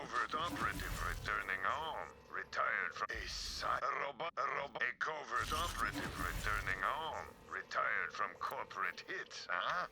covert operative returning home. Retired from a covert operative returning home. Retired from corporate hits, huh?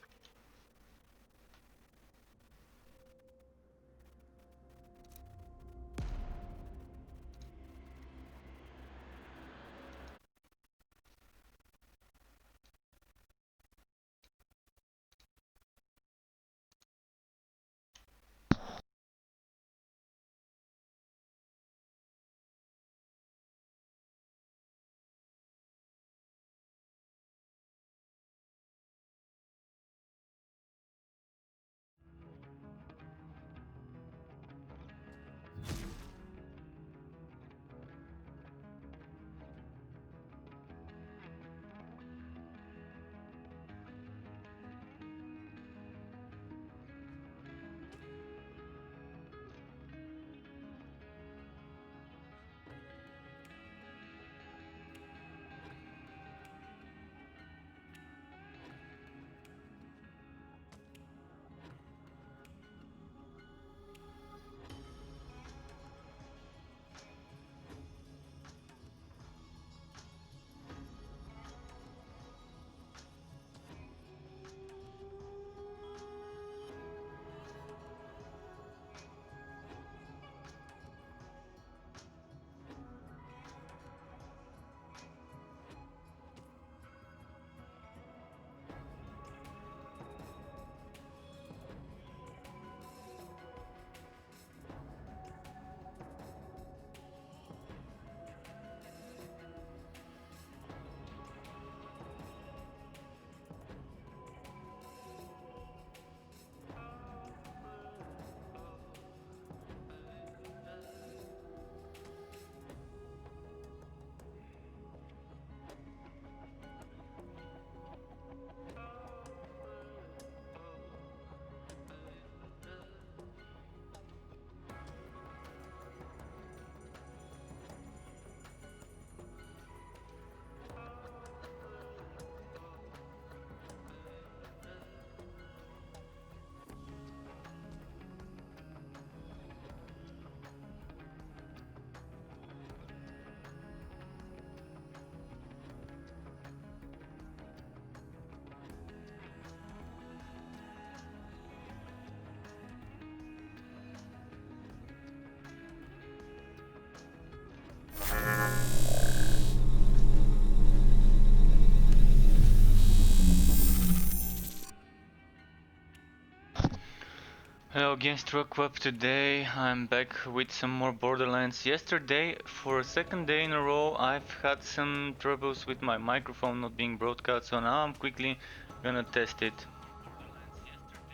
Hello GameStroke. Today I'm back with some more Borderlands. Yesterday, for a second day in a row, I've had some troubles with my microphone not being broadcast, so now I'm quickly gonna test it.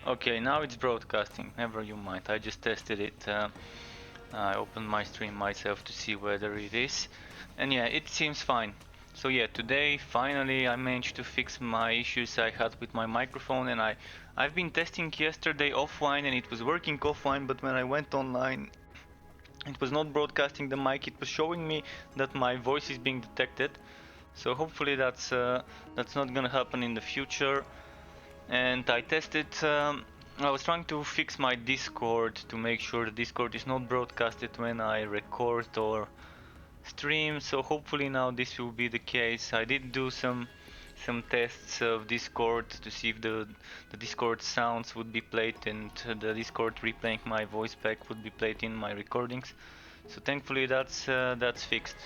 Okay, now it's broadcasting, never you mind, I just tested it. I opened my stream myself to see whether it is, and yeah, it seems fine. So yeah, today finally I managed to fix my issues I had with my microphone, and I've been testing yesterday offline and it was working offline, but when I went online it was not broadcasting the mic, it was showing me that my voice is being detected. So hopefully that's not gonna happen in the future. And I tested, I was trying to fix my Discord to make sure the Discord is not broadcasted when I record or stream, so hopefully now this will be the case. I did do some tests of Discord to see if the Discord sounds would be played and the Discord replaying my voice back would be played in my recordings. So thankfully that's fixed.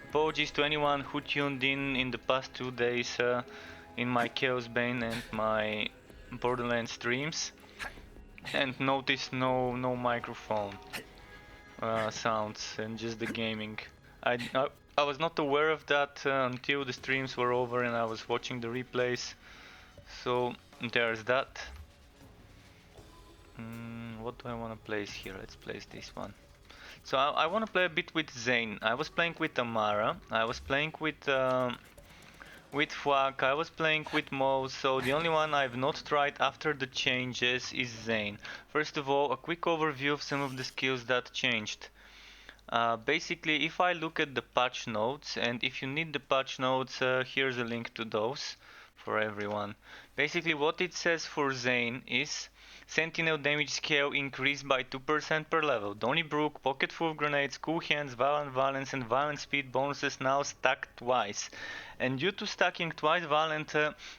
Apologies to anyone who tuned in the past 2 days in my Chaos Bane and my Borderlands streams and noticed no microphone sounds and just the gaming. I was not aware of that until the streams were over and I was watching the replays. So there's that. What do I want to place here? Let's place this one. So I want to play a bit with Zane. I was playing with Amara. I was playing with Fwak. I was playing with Mo. So the only one I've not tried after the changes is Zane. First of all, a quick overview of some of the skills that changed. Basically, if I look at the patch notes, and if you need the patch notes, here's a link to those for everyone. Basically, what it says for Zane is Sentinel damage scale increased by 2% per level. Donnybrook, pocket full of grenades, cool hands, violent violence and violent speed bonuses now stacked twice. And due to stacking twice, violent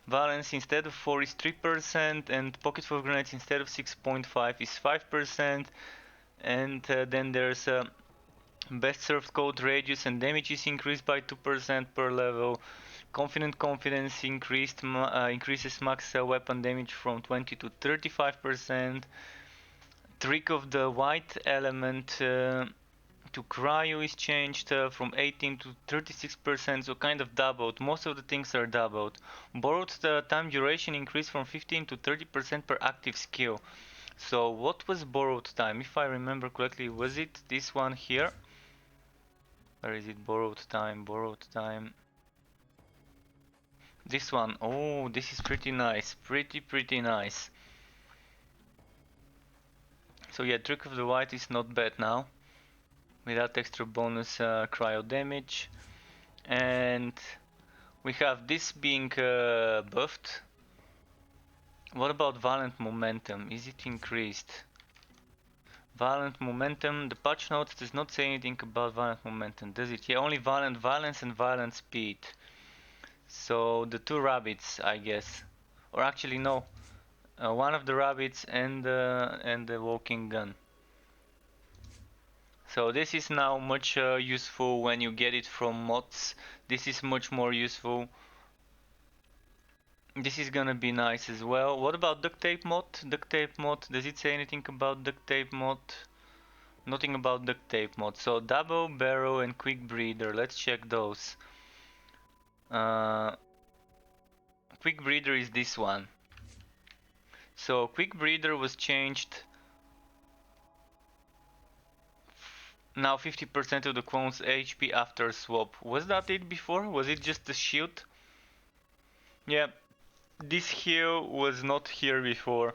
violence instead of 4 is 3% and pocket full of grenades instead of 6.5 is 5%. And then there's best served code radius and damage is increased by 2% per level. Confident confidence increases max weapon damage from 20 to 35%. Trick of the white element to cryo is changed from 18 to 36%, so kind of doubled. Most of the things are doubled. Borrowed time duration increased from 15 to 30% per active skill. So what was borrowed time? If I remember correctly, was it this one here? Where is it? Borrowed time, borrowed time. This one. Oh, this is pretty nice. Pretty nice. So yeah, Trick of the White is not bad now. Without extra bonus cryo damage. And we have this being buffed. What about Violent Momentum? Is it increased? Violent Momentum, the patch notes does not say anything about Violent Momentum, does it? Yeah, only Violent Violence and Violent Speed. So the two rabbits, I guess. Or actually no, one of the rabbits and the walking gun. So this is now much useful when you get it from mods. This is much more useful. This is gonna be nice as well. What about duct tape mod? Duct tape mod, does it say anything about duct tape mod? Nothing about duct tape mod. So double barrel and quick breather, let's check those. Quick breather is this one. So quick breather was changed. Now 50% of the clone's HP after swap. Was that it before? Was it just the shield? Yeah, this heal was not here before.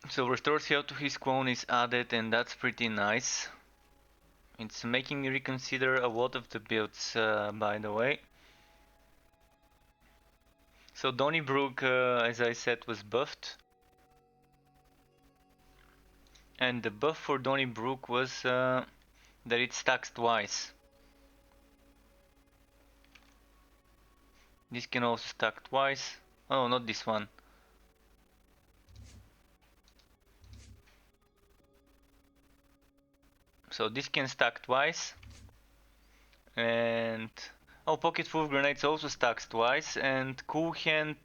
So restores health to his clone is added and that's pretty nice. It's making me reconsider a lot of the builds, by the way. So Donnybrook, as I said, was buffed. And the buff for Donnybrook was that it stacks twice. This can also stack twice. Oh, not this one. So this can stack twice. And oh, pocket full of grenades also stacks twice. And cool hand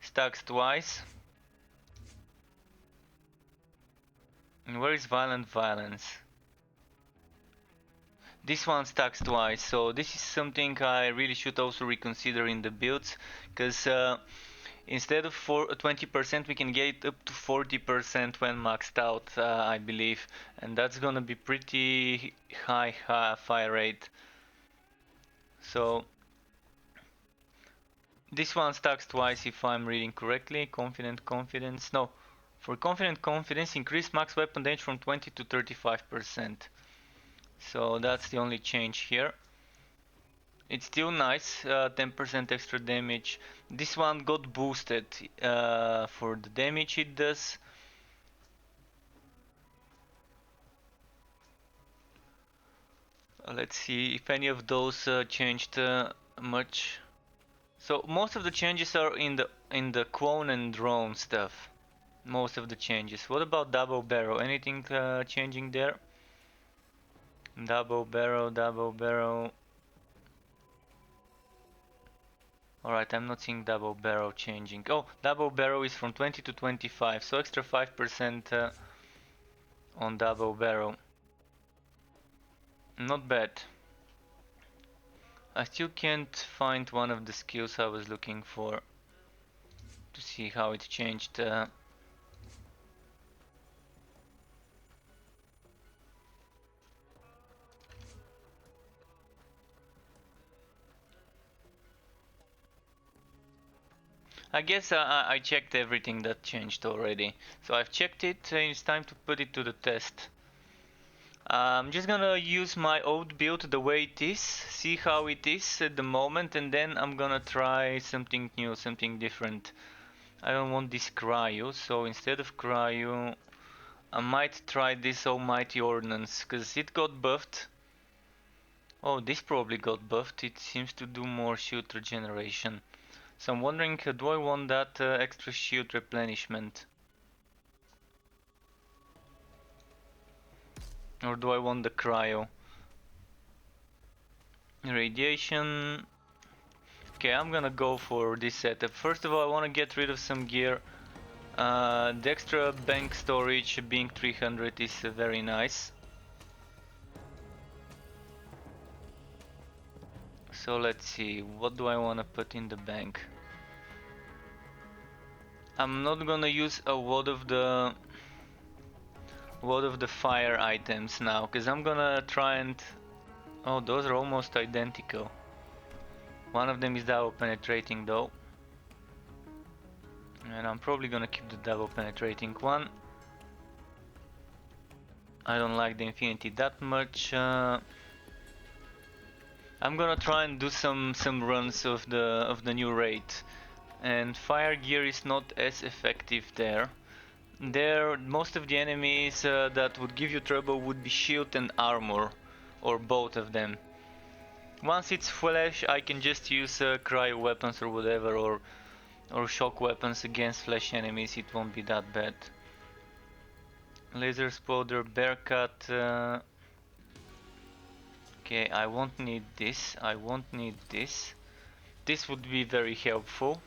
stacks twice. And where is violent violence? This one stacks twice, so this is something I really should also reconsider in the builds, because instead of 20% we can get it up to 40% when maxed out, I believe, and that's gonna be pretty high fire rate. So this one stacks twice if I'm reading correctly. Confident confidence, no, for confident confidence increase max weapon damage from 20 to 35%. So that's the only change here. It's still nice, 10% extra damage. This one got boosted for the damage it does. Let's see if any of those changed much. So most of the changes are in the clone and drone stuff. Most of the changes. What about double barrel? Anything changing there? Double barrel, double barrel. Alright, I'm not seeing double barrel changing. Oh, double barrel is from 20 to 25, so extra 5% on double barrel. Not bad. I still can't find one of the skills I was looking for to see how it changed. I guess I checked everything that changed already. So I've checked it, and it's time to put it to the test. I'm just gonna use my old build the way it is, see how it is at the moment, and then I'm gonna try something new, something different. I don't want this cryo, so instead of cryo, I might try this almighty ordnance, because it got buffed. Oh, this probably got buffed. It seems to do more shield regeneration. So I'm wondering, do I want that extra shield replenishment? Or do I want the cryo? Radiation. Okay, I'm gonna go for this setup. First of all, I want to get rid of some gear. The extra bank storage being 300 is very nice. So let's see, what do I want to put in the bank? I'm not gonna use a lot of the fire items now, because I'm gonna try and... Oh, those are almost identical. One of them is double penetrating though. And I'm probably gonna keep the double penetrating one. I don't like the infinity that much. I'm gonna try and do some runs of the new raid. And fire gear is not as effective there. Most of the enemies that would give you trouble would be shield and armor, or both of them. Once it's flesh, I can just use cryo weapons or whatever, or shock weapons against flesh enemies. It won't be that bad. Laser exploder, bear cut. Okay, I won't need this. I won't need this. This would be very helpful.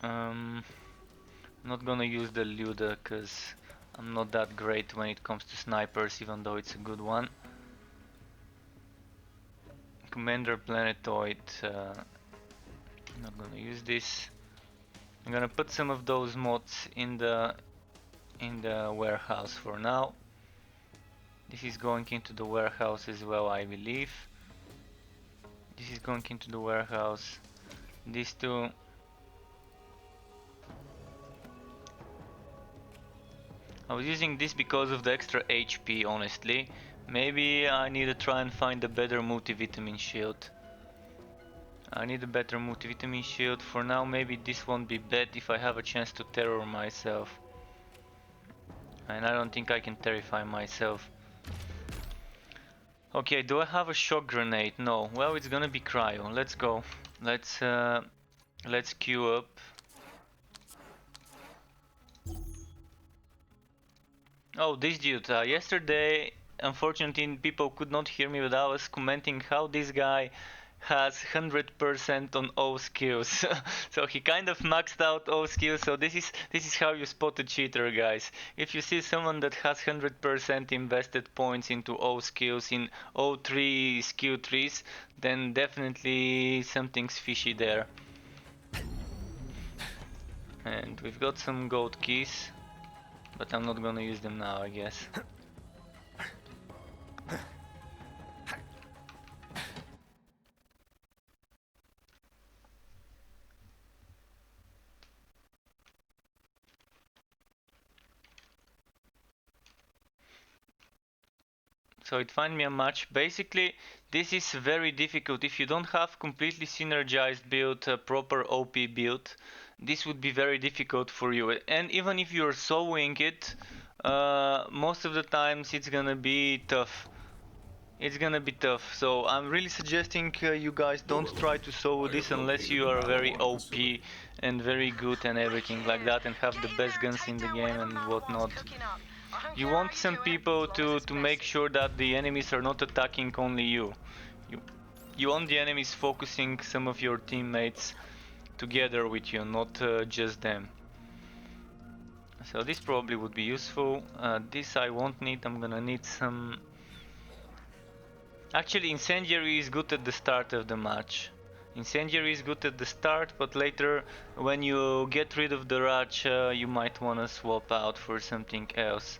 Not gonna use the Luda because I'm not that great when it comes to snipers, even though it's a good one. Commander Planetoid. Not gonna use this. I'm gonna put some of those mods in the warehouse for now. This is going into the warehouse as well, I believe. This is going into the warehouse. These two. I was using this because of the extra HP, honestly. Maybe I need to try and find a better multivitamin shield. I need a better multivitamin shield. For now, maybe this won't be bad if I have a chance to terror myself. And I don't think I can terrify myself. Okay, do I have a shock grenade? No. Well, it's gonna be cryo. Let's go. Let's queue up. Oh, this dude. Yesterday, unfortunately, people could not hear me, but I was commenting how this guy has 100% on all skills. So he kind of maxed out all skills. So this is how you spot a cheater, guys. If you see someone that has 100% invested points into all skills in all three skill trees, then definitely something's fishy there. And we've got some gold keys. But I'm not gonna use them now, I guess. So it find me a match. Basically, this is very difficult. If you don't have completely synergized build, proper OP build, this would be very difficult for you. And even if you're soloing it, most of the times it's gonna be tough. It's gonna be tough. So I'm really suggesting you guys don't try to solo this unless you are very OP and very good and everything like that and have the best guns in the game and whatnot. You want some people to make sure that the enemies are not attacking only you. You want the enemies focusing some of your teammates together with you, not just them. So this probably would be useful. This I won't need. I'm gonna need some... Actually, Incendiary is good at the start of the match. Incendiary is good at the start, but later when you get rid of the Raj, you might wanna swap out for something else.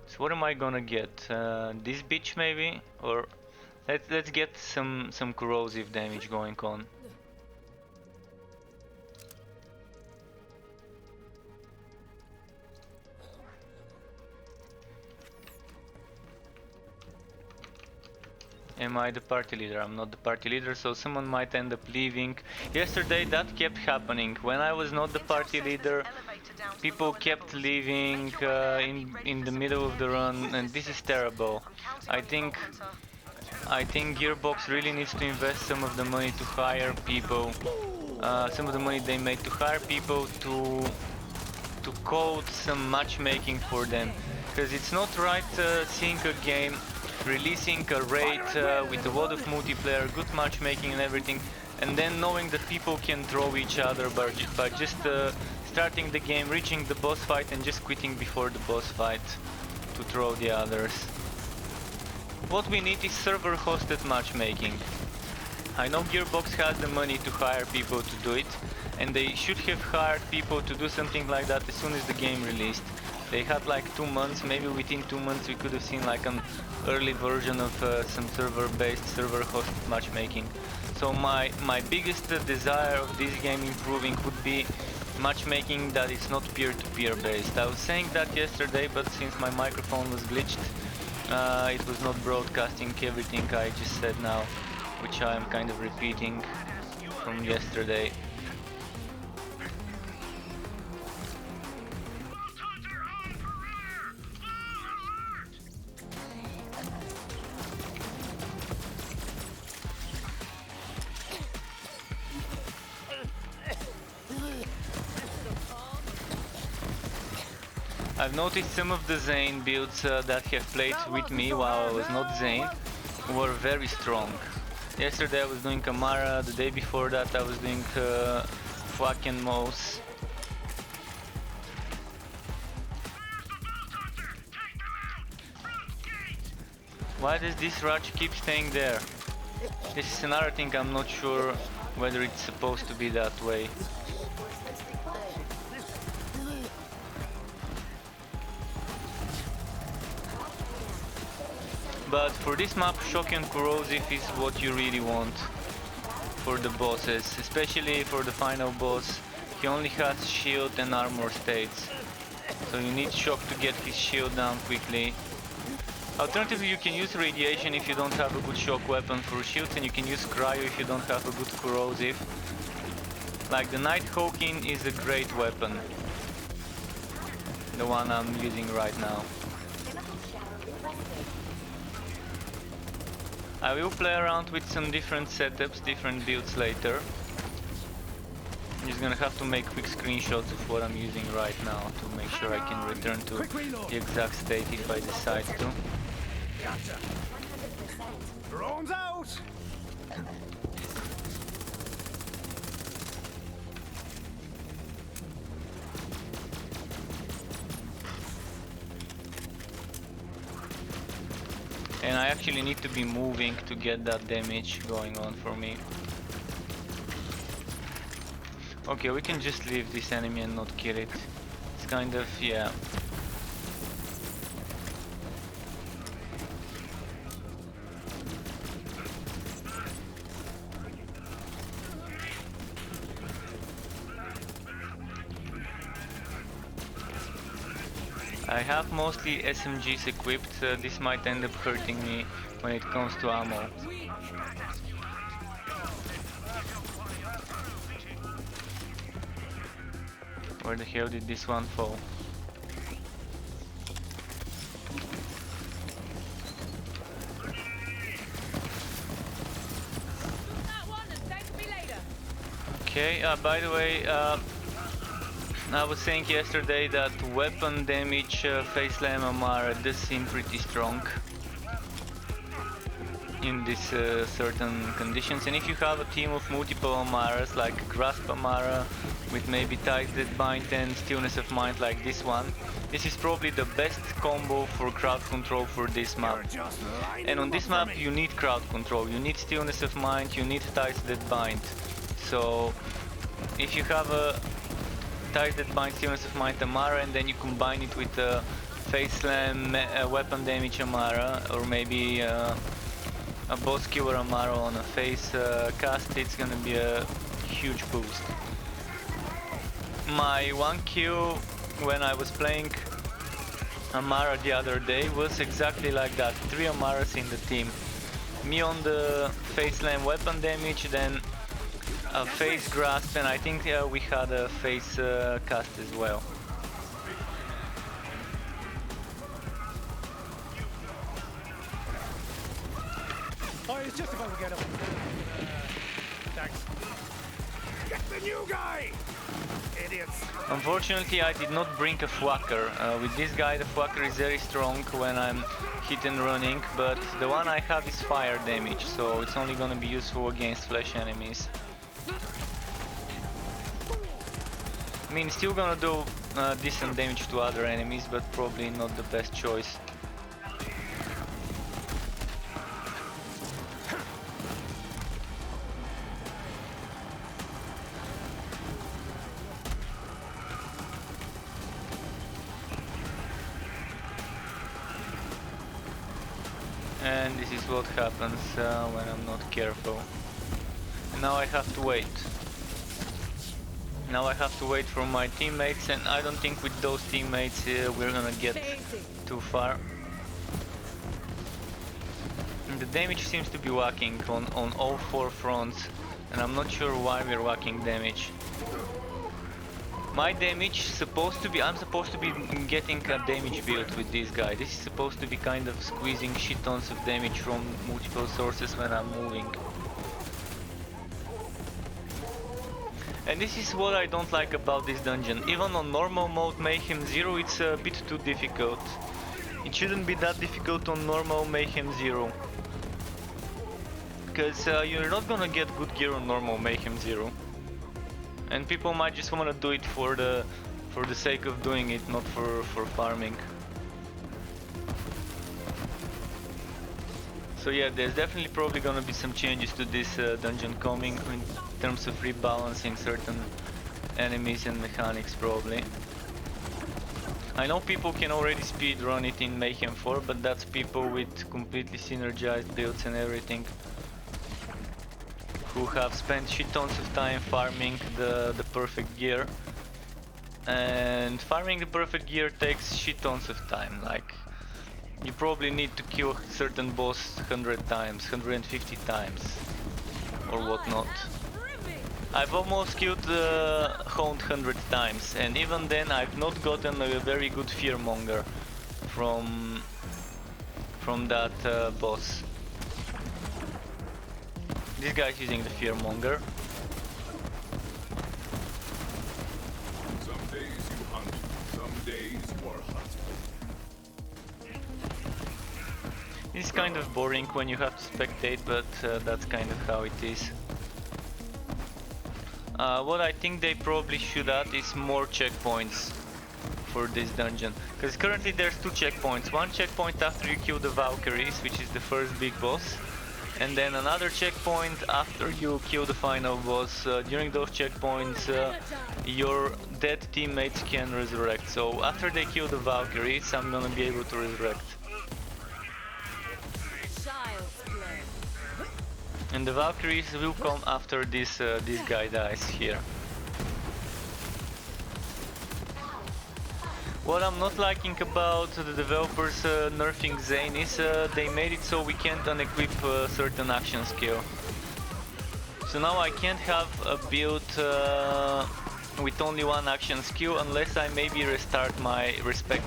So what am I gonna get? This bitch maybe? Or let's get some corrosive damage going on. Am I the party leader? I'm not the party leader, so someone might end up leaving. Yesterday that kept happening. When I was not the party leader, people kept leaving in the middle of the run, and this is terrible. I think Gearbox really needs to invest some of the money to hire people, some of the money they made to hire people to code some matchmaking for them, because it's not right seeing a game releasing a raid with a lot of multiplayer, good matchmaking and everything, and then knowing that people can throw each other by just starting the game, reaching the boss fight and just quitting before the boss fight to throw the others. What we need is server hosted matchmaking. I know Gearbox has the money to hire people to do it, and they should have hired people to do something like that as soon as the game released. They had like 2 months, maybe within 2 months we could have seen like an early version of some server-based, server-hosted matchmaking. So my biggest desire of this game improving would be matchmaking that is not peer-to-peer based. I was saying that yesterday, but since my microphone was glitched, it was not broadcasting everything I just said now, which I am kind of repeating from yesterday. I've noticed some of the Zane builds that have played with me while I was not Zane were very strong. Yesterday I was doing Kamara, the day before that I was doing fucking Mouse. Why does this Raj keep staying there? This is another thing, I'm not sure whether it's supposed to be that way. But for this map, Shock and Corrosive is what you really want for the bosses, especially for the final boss. He only has shield and armor states, so you need Shock to get his shield down quickly. Alternatively, you can use Radiation if you don't have a good Shock weapon for shields, and you can use Cryo if you don't have a good Corrosive. Like the Nighthawking is a great weapon, the one I'm using right now. I will play around with some different setups, different builds later. I'm just gonna have to make quick screenshots of what I'm using right now to make sure I can return to the exact state if I decide to. Gotcha. Drones out. And I actually need to be moving to get that damage going on for me. Okay, we can just leave this enemy and not kill it. It's kind of, yeah. I have mostly SMGs equipped, this might end up hurting me when it comes to ammo. Where the hell did this one fall? Okay, by the way, I was saying yesterday that weapon damage Face-Slam Amara does seem pretty strong in these certain conditions, and if you have a team of multiple Amaras like Grasp Amara with maybe Ties That Bind and Stillness of Mind like this one, this is probably the best combo for crowd control for this map. And on this map you need crowd control, you need Stillness of Mind, you need Ties That Bind. So if you have a Ties That Bind, Stillness of Mind Amara, and then you combine it with a Face Slam weapon damage Amara, or maybe a boss killer Amara on a face cast, it's gonna be a huge boost. My one kill when I was playing Amara the other day was exactly like that. 3 Amaras in the team. Me on the face slam weapon damage, then a face grasp, and I think we had a face cast as well. Oh, it's just about to get up. Thanks. Get the new guy! Idiots. Unfortunately, I did not bring a thwacker. With this guy, the thwacker is very strong when I'm hit and running, but the one I have is fire damage, so it's only gonna be useful against flesh enemies. I mean, still gonna do decent damage to other enemies, but probably not the best choice. And this is what happens when I'm not careful. And now I have to wait. Now I have to wait for my teammates, and I don't think with those teammates we're gonna get too far. And the damage seems to be whacking on all four fronts, and I'm not sure why we're whacking damage. My damage I'm supposed to be getting a damage build with this guy. This is supposed to be kind of squeezing shit tons of damage from multiple sources when I'm moving. And this is what I don't like about this dungeon. Even on normal mode Mayhem 0 it's a bit too difficult. It shouldn't be that difficult on normal Mayhem 0. Because you're not gonna get good gear on normal Mayhem 0. And people might just wanna do it for the sake of doing it, not for farming. So yeah, there's definitely probably gonna be some changes to this dungeon coming in terms of rebalancing certain enemies and mechanics probably. I know people can already speedrun it in Mayhem 4, but that's people with completely synergized builds and everything, who have spent shit tons of time farming the perfect gear. And farming the perfect gear takes shit tons of time, like you probably need to kill a certain boss 100 times, 150 times or whatnot. I've almost killed the Hound 100 times, and even then I've not gotten a very good fearmonger from that boss. This guy's using the fearmonger. Some days you hunt, some days you are hunted. It's kind of boring when you have to spectate, but that's kind of how it is. What I think they probably should add is more checkpoints for this dungeon. Because currently there's two checkpoints. One checkpoint after you kill the Valkyries, which is the first big boss. And then another checkpoint after you kill the final boss. During those checkpoints your dead teammates can resurrect. So after they kill the Valkyries, I'm gonna be able to resurrect. And the Valkyries will come after this guy dies here. What I'm not liking about the developers nerfing Zane is they made it so we can't unequip a certain action skill. So now I can't have a build with only one action skill unless I maybe respect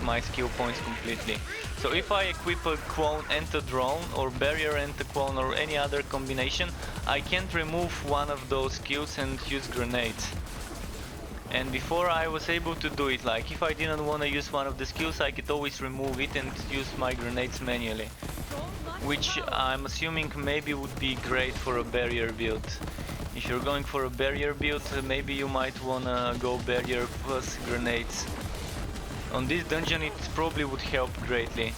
my skill points completely. So if I equip a clone and a drone, or barrier and a clone, or any other combination, I can't remove one of those skills and use grenades. And before I was able to do it, like if I didn't want to use one of the skills, I could always remove it and use my grenades manually. Which I'm assuming maybe would be great for a barrier build. If you're going for a barrier build, maybe you might wanna go barrier plus grenades. On this dungeon it probably would help greatly.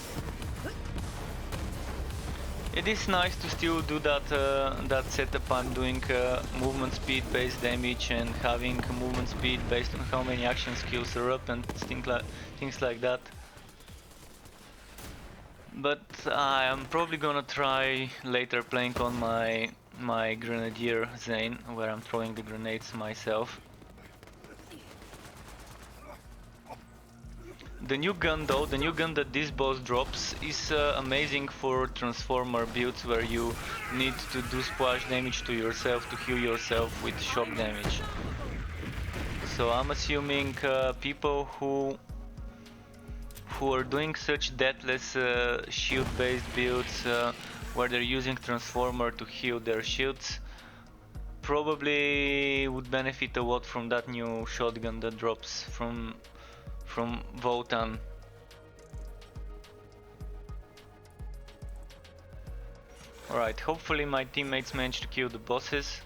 It is nice to still do that setup. I'm doing movement speed based damage and having movement speed based on how many action skills are up and things like that. But I am probably gonna try later playing on my Grenadier Zane, where I'm throwing the The new gun though, the new gun that this boss drops is amazing for transformer builds where you need to do splash damage to yourself to heal yourself with shock damage. So I'm assuming people who are doing such deathless shield based builds where they're using transformer to heal their shields probably would benefit a lot from that new shotgun that drops from Votan. Alright, hopefully my teammates manage to kill the bosses.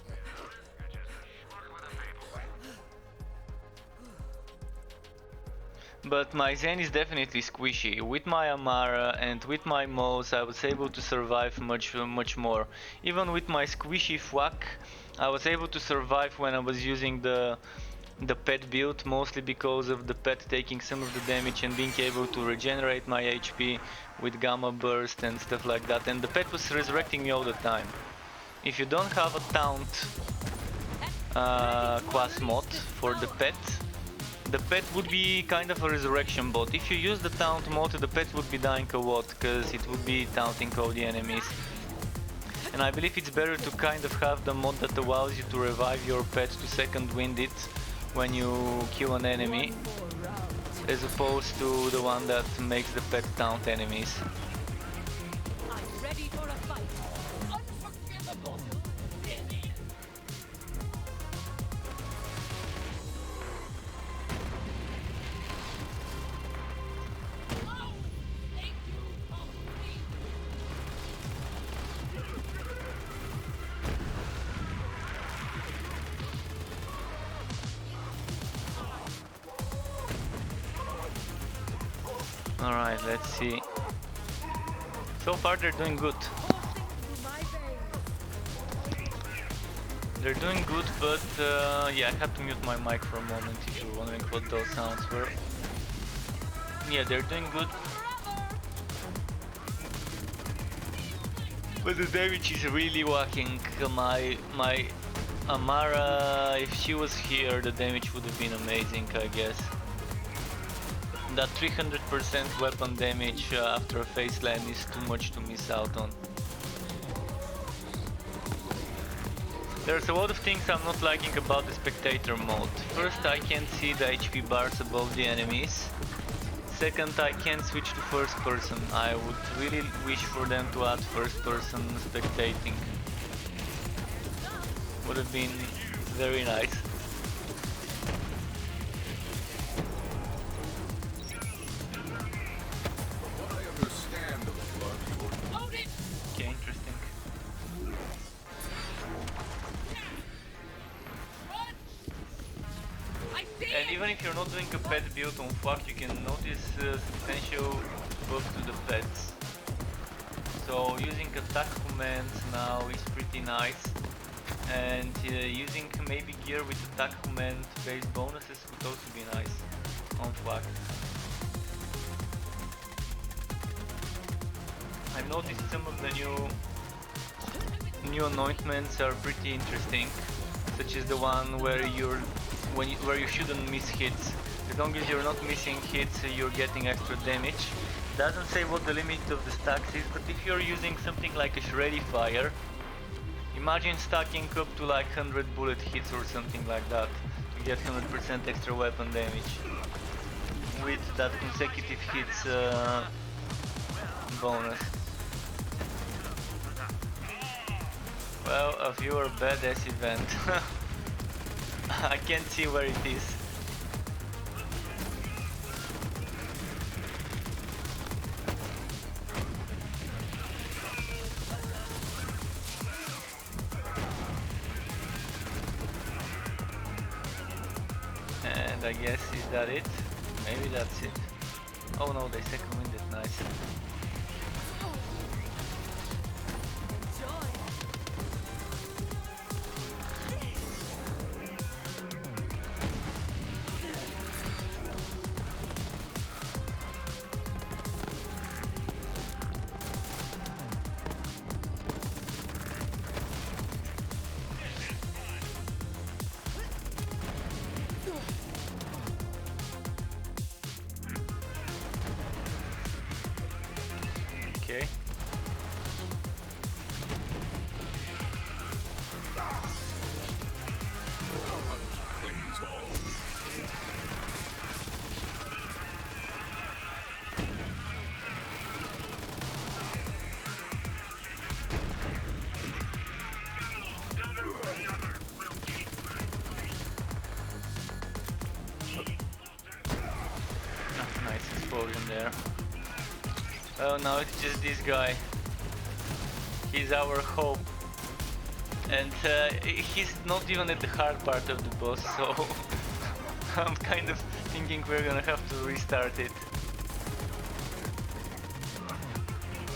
But my Zen is definitely squishy. With my Amara and with my Mouse I was able to survive much more. Even with my squishy Flak I was able to survive when I was using the pet build, mostly because of the pet taking some of the damage and being able to regenerate my HP with Gamma Burst and stuff like that, and the pet was resurrecting me all the time. If you don't have a taunt class mod for the pet would be kind of a resurrection bot. If you use the taunt mod, the pet would be dying a lot because it would be taunting all the enemies. And I believe it's better to kind of have the mod that allows you to revive your pet to second wind it when you kill an enemy, as opposed to the one that makes the pet taunt enemies. I'm ready for a fight. Unforgivable. Oh, thank you, Holy. Alright, let's see. So far they're doing good. They're doing good, but yeah, I had to mute my mic for a moment if you're wondering what those sounds were. Yeah, they're doing good. But the damage is really whacking. My Amara, if she was here, the damage would have been amazing, I guess. That 300% weapon damage after a face land is too much to miss out on. There's a lot of things I'm not liking about the spectator mode. First, I can't see the HP bars above the enemies. Second, I can't switch to first person. I would really wish for them to add first person spectating. Would have been very nice. Okay, interesting. And even if you're not doing a pet build on Flak, you can notice substantial buff to the pets. So using attack commands now is pretty nice, and using maybe gear with attack command based bonuses would also be nice on Flak. I've noticed some of the new anointments are pretty interesting, such as the one where where you shouldn't miss hits. As long as you're not missing hits, you're getting extra damage. Doesn't say what the limit of the stacks is, but if you're using something like a Shreddy Fire, imagine stacking up to like 100 bullet hits or something like that to get 100% extra weapon damage with that consecutive hits bonus. Well, a viewer badass event. I can't see where it is. And I guess, is that it? Maybe that's it. Oh no, they second winded, nice. explosion there. Oh, now it's just this guy. He's our hope. And he's not even at the hard part of the boss, so I'm kind of thinking we're gonna have to restart it.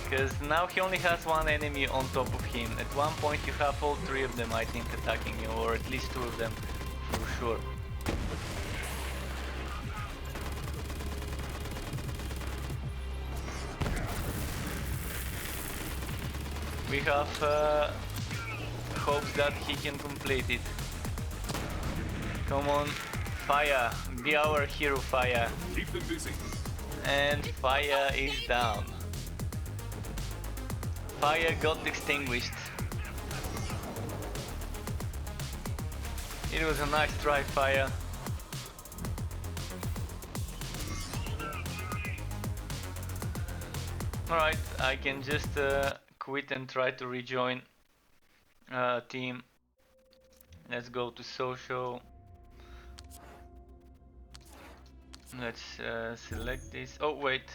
Because now he only has one enemy on top of him. At one point you have all three of them, I think, attacking you, or at least two of them, for sure. We have hopes that he can complete it. Come on, Fire, be our hero, Fire. Keep them busy. And Fire is down. Fire got extinguished. It was a nice try, Fire. Alright, I can just quit and try to rejoin team. Let's go to social. Let's select this. Oh wait,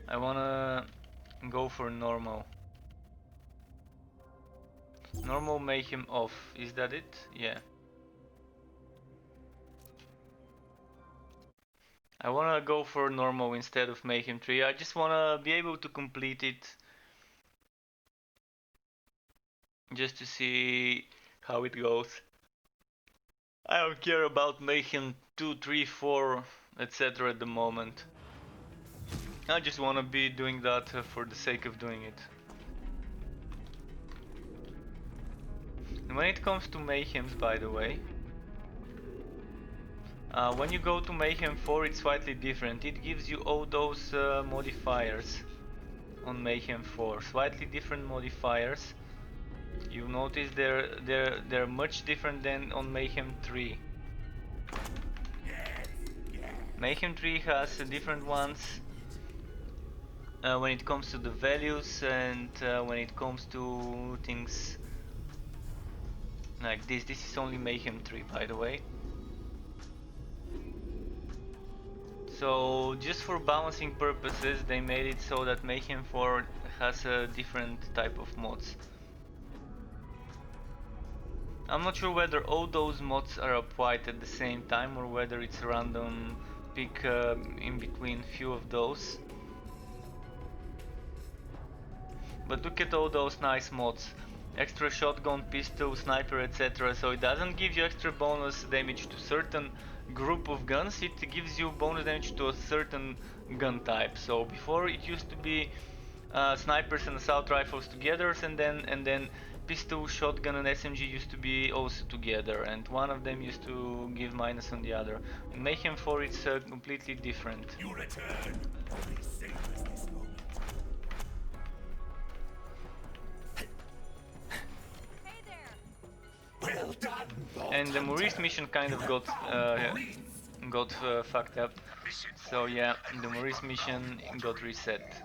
I wanna go for normal. Normal mayhem off. Is that it? Yeah. I wanna go for normal instead of mayhem 3. I just wanna be able to complete it. Just to see how it goes. I don't care about mayhem 2, 3, 4, etc. at the moment. I just wanna be doing that for the sake of doing it. And when it comes to mayhems, by the way, when you go to mayhem 4, it's slightly different. It gives you all those modifiers on mayhem 4, slightly different modifiers. You notice they're much different than on mayhem 3. Mayhem 3 has different ones when it comes to the values and when it comes to things like this. This is only mayhem 3, by the way. So just for balancing purposes they made it so that mayhem 4 has a different type of mods. I'm not sure whether all those mods are applied at the same time or whether it's a random pick in between few of those. But look at all those nice mods. Extra shotgun, pistol, sniper, etc. So it doesn't give you extra bonus damage to certain group of guns, it gives you bonus damage to a certain gun type. So before it used to be snipers and assault rifles together, and then pistol, shotgun and SMG used to be also together, and one of them used to give minus on the other. In Mayhem 4 it's completely different. You return. Hey there! Well done, And the Maurice mission kind of got fucked up. So yeah, the Maurice mission got reset.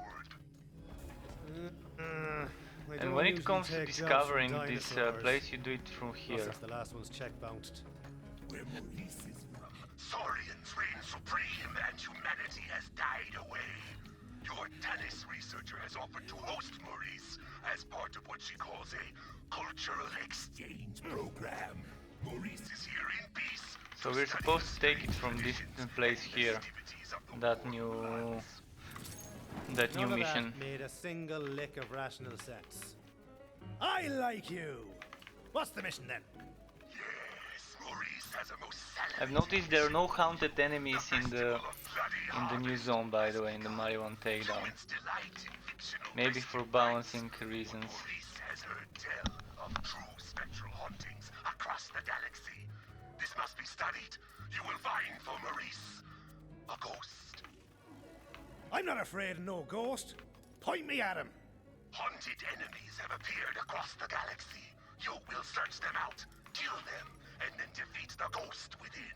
And when it comes to discovering this place, you do it from here. The last one's check bounced. Where Maurice is from. Saurians reign supreme and humanity has died away. Your Tanis researcher has offered to host Maurice as part of what she calls a cultural exchange program. Maurice is here in peace. So we're supposed to take it from this place here. That new mission. That made a single lick of rational sense. I like you. What's the mission then? Yes, Maurice has a most salad. I've noticed there are no haunted enemies in the new zone, by the way, in the MALIWAN Takedown. Maybe for balancing reasons. Maurice has heard tell of true spectral hauntings across the galaxy. This must be studied. You will find for Maurice a ghost. I'm not afraid of no ghost. Point me at him. Haunted enemies have appeared across the galaxy. You will search them out, kill them, and then defeat the ghost within.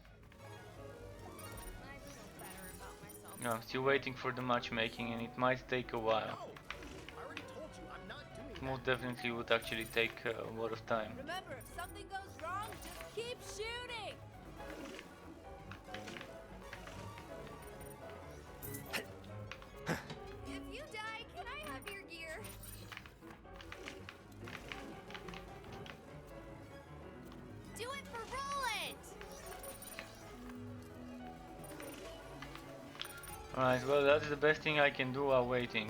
I feel better about myself. Yeah, still waiting for the matchmaking, and it might take a while. I already told you I'm not doing It most definitely would actually take a lot of time. Remember, if something goes wrong, just keep shooting! Alright, well that's the best thing I can do while waiting.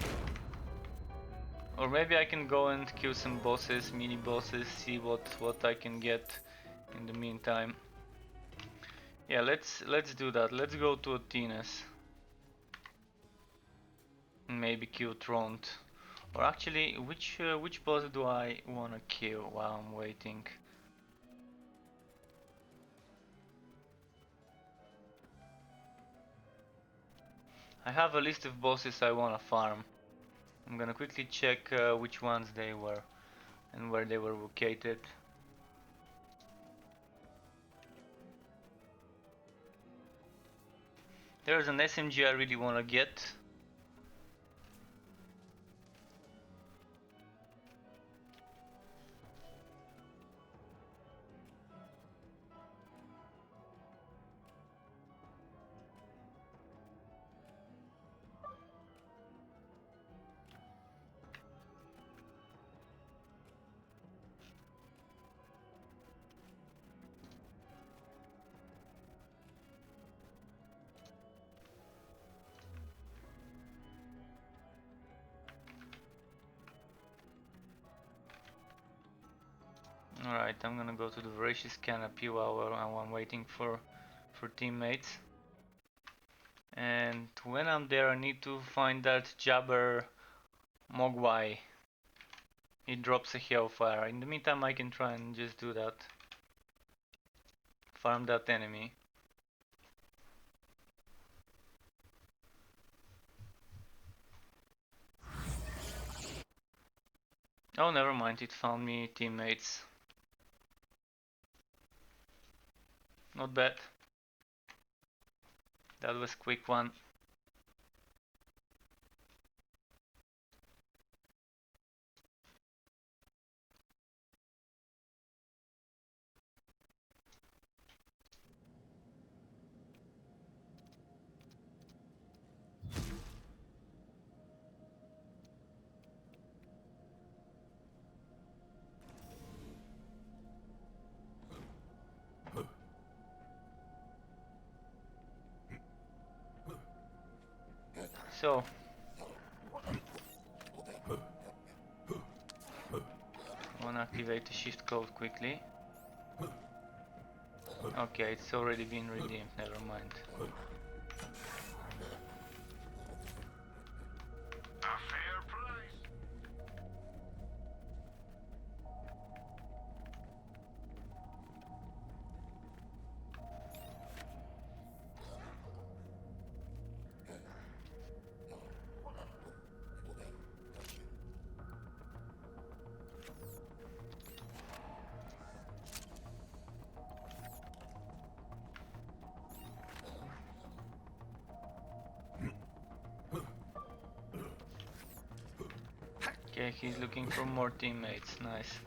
Or maybe I can go and kill some bosses, mini bosses, see what I can get in the meantime. Yeah, let's do that. Let's go to Athena's. Maybe kill Trond. Or actually, which boss do I wanna kill while I'm waiting? I have a list of bosses I wanna farm. I'm gonna quickly check which ones they were and where they were located. There's an SMG I really wanna get. Alright, I'm gonna go to the Voracious Canopy while I'm waiting for teammates. And when I'm there I need to find that Jabber Mogwai. It drops a Hellfire. In the meantime I can try and just do that. Farm that enemy. Oh, never mind, it found me teammates. Not bad. That was quick one. So, I wanna activate the shift code quickly. Okay, it's already been redeemed, never mind. A fair price. Okay, he's looking for more teammates, nice.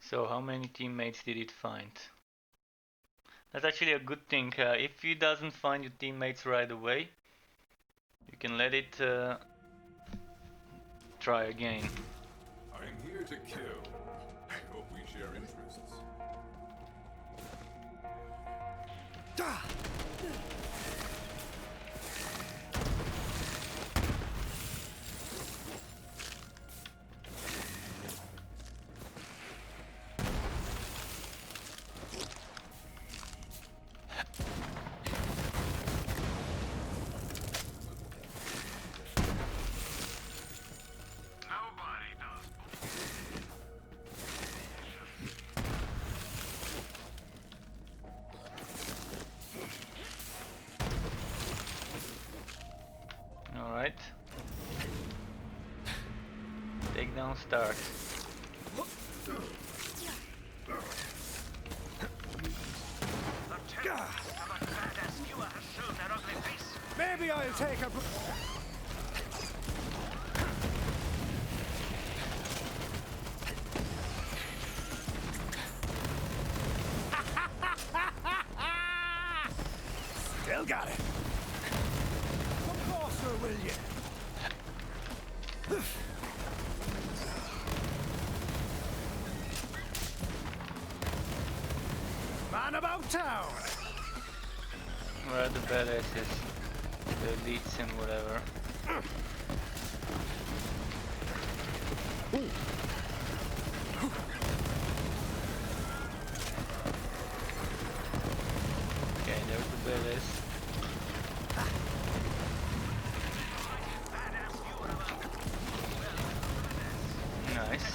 So how many teammates did it find? That's actually a good thing. If it doesn't find your teammates right away, you can let it try again. I'm here to kill. I hope we share interests. Nobody does. Alright. Takedown start. Maybe I'll take a... Still got it. Come closer, will you? Man about town. Where are the badasses? The elites and whatever. Okay, there's the badass. Nice.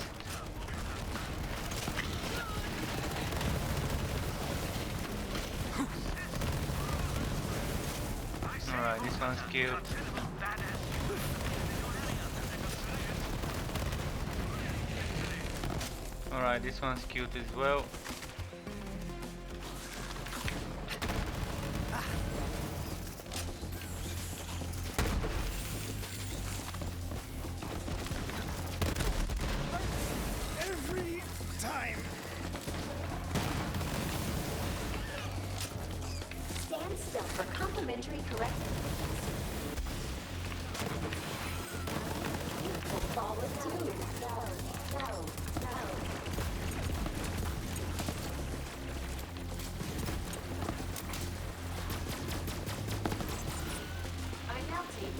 Alright, this one's cute. Alright, this one's cute as well. Every time. Stand still for complimentary corrective. Forward to move. Go. I'm melting.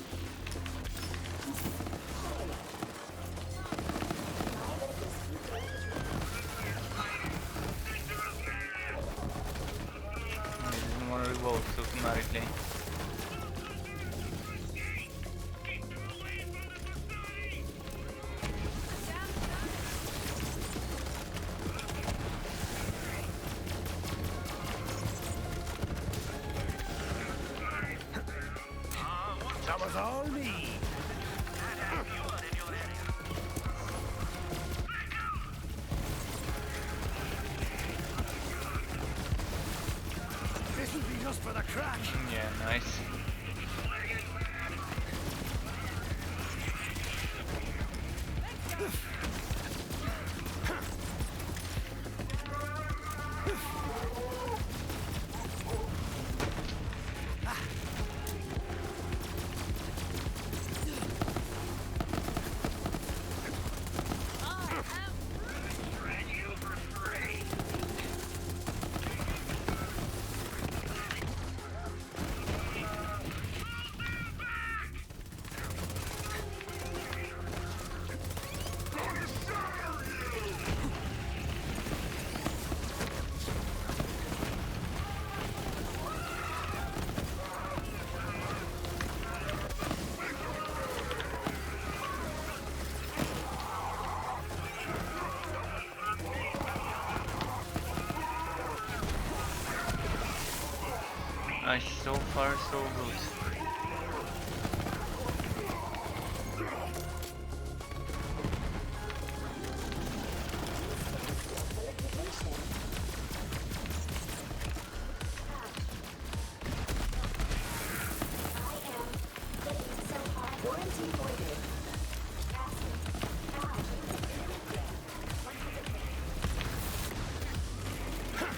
It doesn't want to reload automatically. That was all me. This will be just for the crack. Yeah, nice. Nice, so far so good.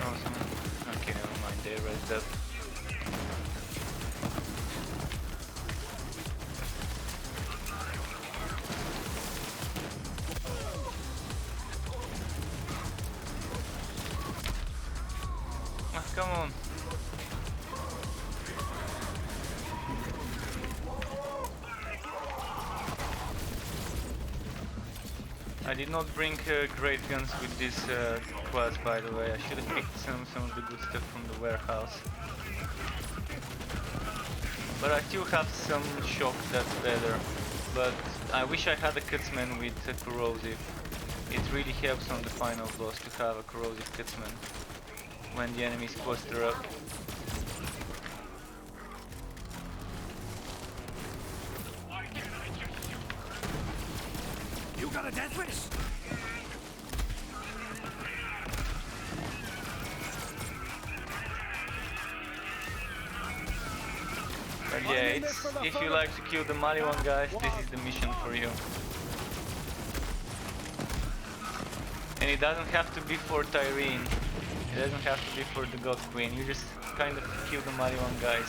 Awesome. Okay, never mind, they raised up. Ah, come on. I did not bring great guns with this class, by the way. I should have picked some of the good stuff from the warehouse. But I still have some shock, that's better. But I wish I had a cutsman with a corrosive. It really helps on the final boss to have a corrosive cutsman when the enemies cluster up. You got a death wish? Yeah, if you like to kill the Maliwan guys, this is the mission for you. And it doesn't have to be for Tyrene. It doesn't have to be for the God Queen. You just kind of kill the Maliwan guys.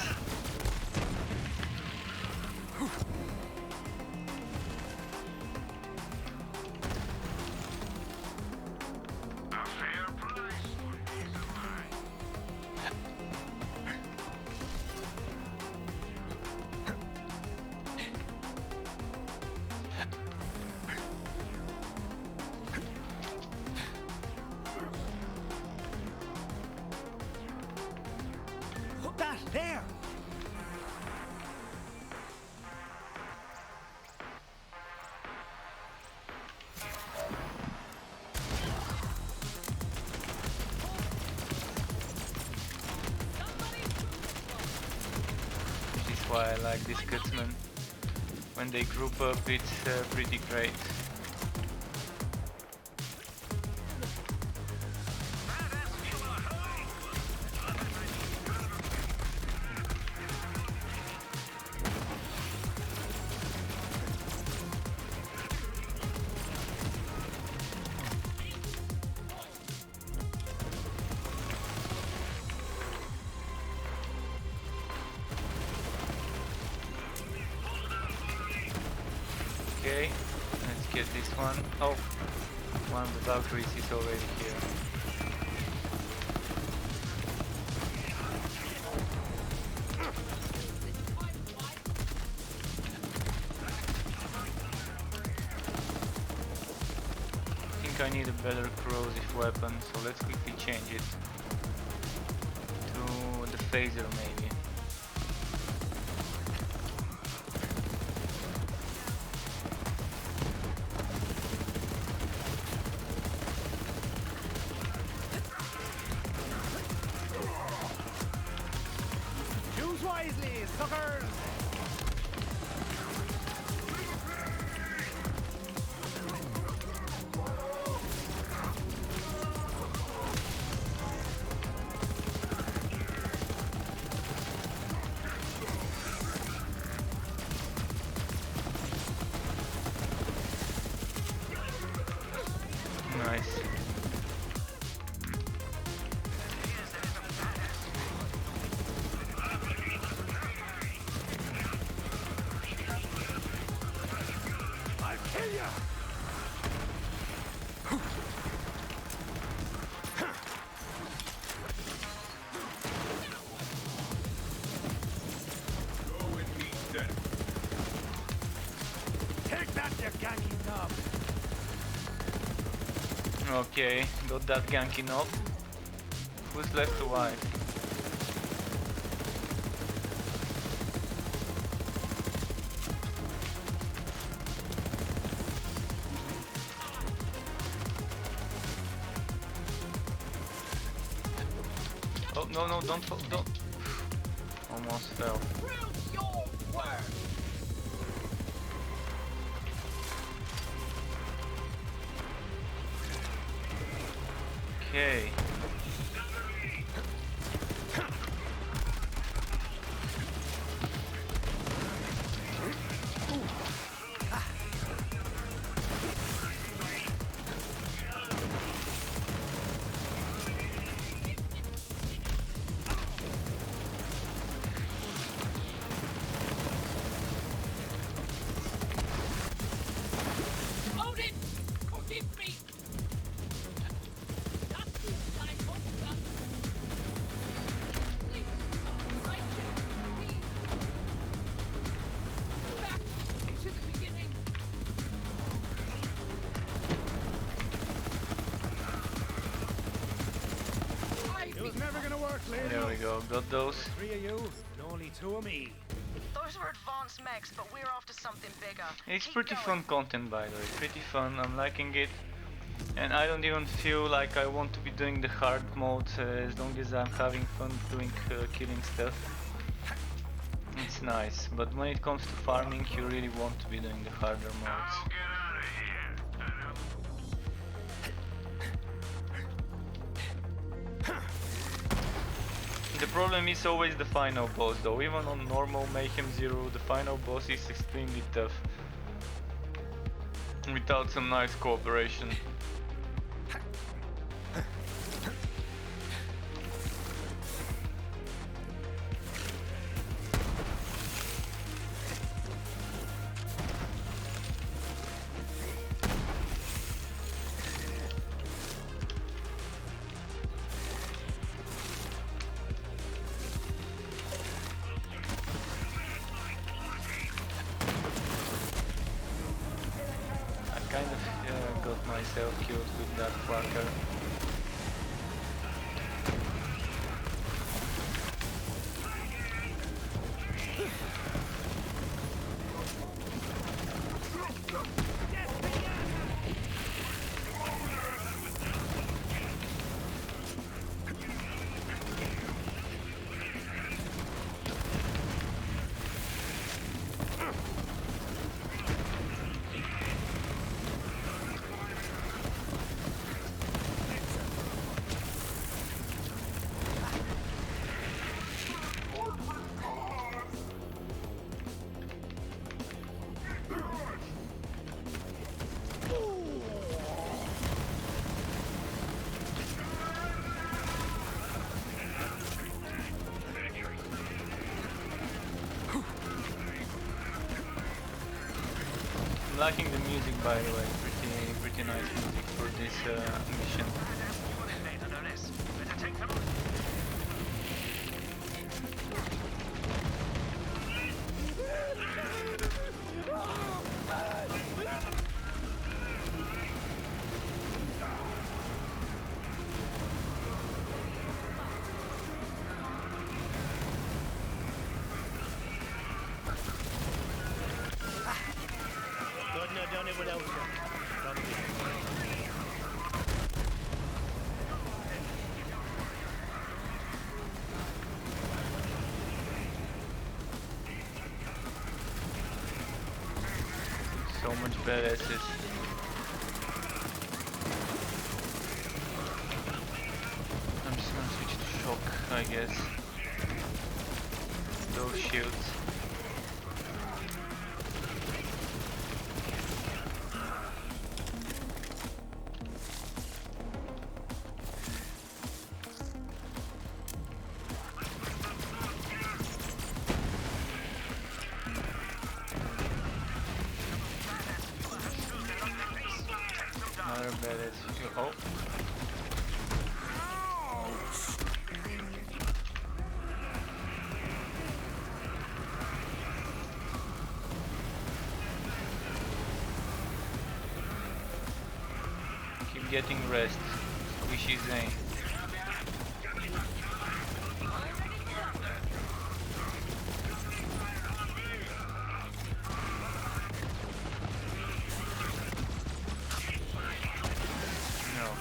That there! This is why I like this Kutzman. When they group up, it's pretty great. Okay, let's get this one. Oh, one of the Valkyries is already here. I think I need a better corrosive weapon, so let's quickly change it to the phaser maybe. Choose wisely, suckers! Nice. I'll kill ya! Go and meet them. Take that, you ganging knob! Okay, got that ganky knob. Who's left alive? Oh no no, don't fall, don't. Almost fell. Okay. It was never gonna work, lady. There we go, got those. 3 of you, and only 2 of me. Those were advanced mechs, but we're after something bigger. It's Keep pretty going. fun content by the way, pretty fun, I'm liking it. And I don't even feel like I want to be doing the hard mode as long as I'm having fun doing killing stuff. It's nice, but when it comes to farming you really want to be doing the harder modes. The The problem is always the final boss though. Even on normal Mayhem 0, the final boss is extremely tough. Without some nice cooperation. Kind of got myself killed with that fucker. I'm liking the music, by the way. Pretty nice music for this mission. Couldn't have done it without you. Don't be. So much badasses. I'm just gonna switch to shock, I guess. Those shields. Another badass. Oh. Keep getting rest. Squishy Zane.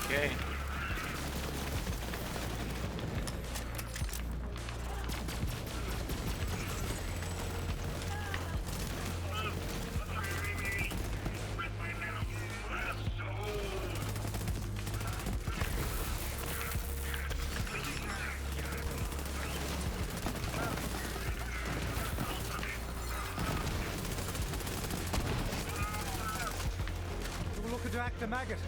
Okay. We're looking to act the maggot.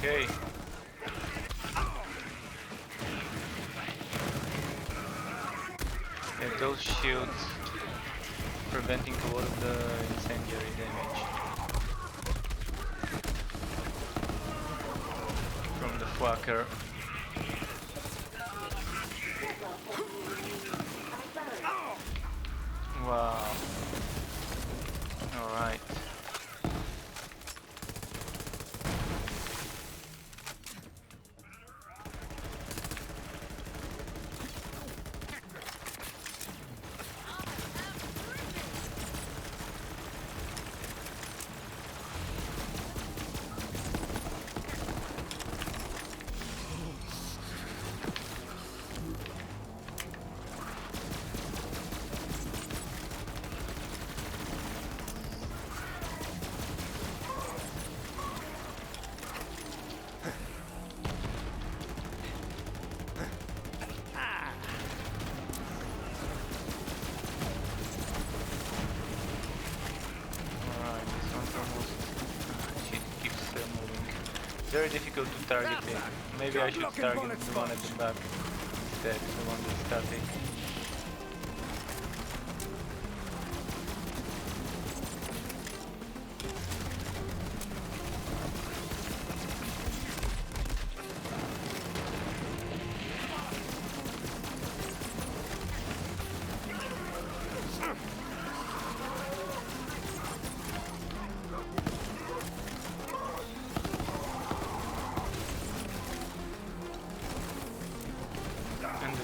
Okay. fucker. Wow. Alright. Very difficult to target him. Maybe I should target the one at the back instead, the one that's static.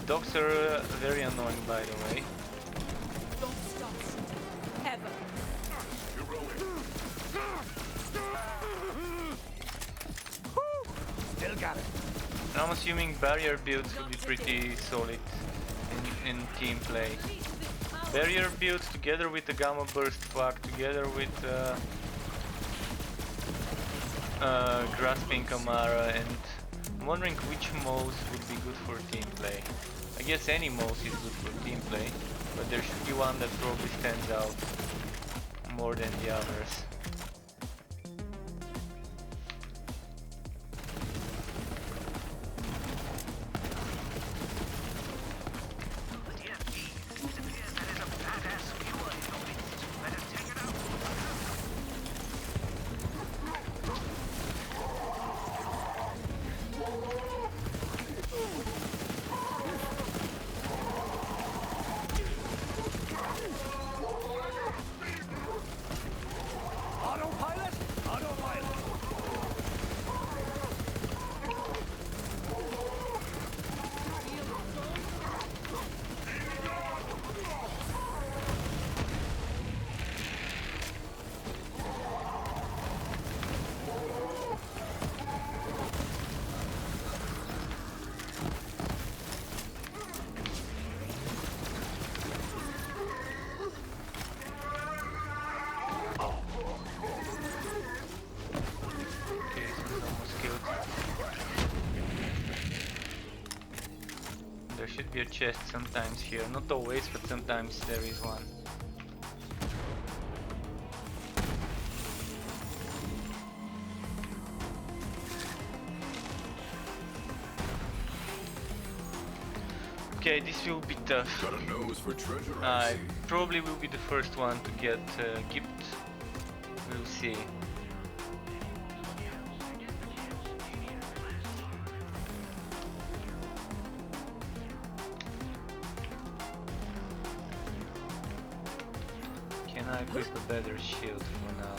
Dogs are very annoying, by the way. Don't stop. Ever. Still got it. I'm assuming barrier builds will be pretty solid in team play. Barrier builds together with the Gamma Burst Fuck, together with Grasping Camara, and I'm wondering which mouse would be good for team play. I guess any mouse is good for team play, but there should be one that probably stands out more than the others. There should be a chest sometimes here, not always, but sometimes there is one. Okay, this will be tough. Got a nose for treasure, I probably will be the first one to get gipped. We'll see. Can I equip a better shield for now?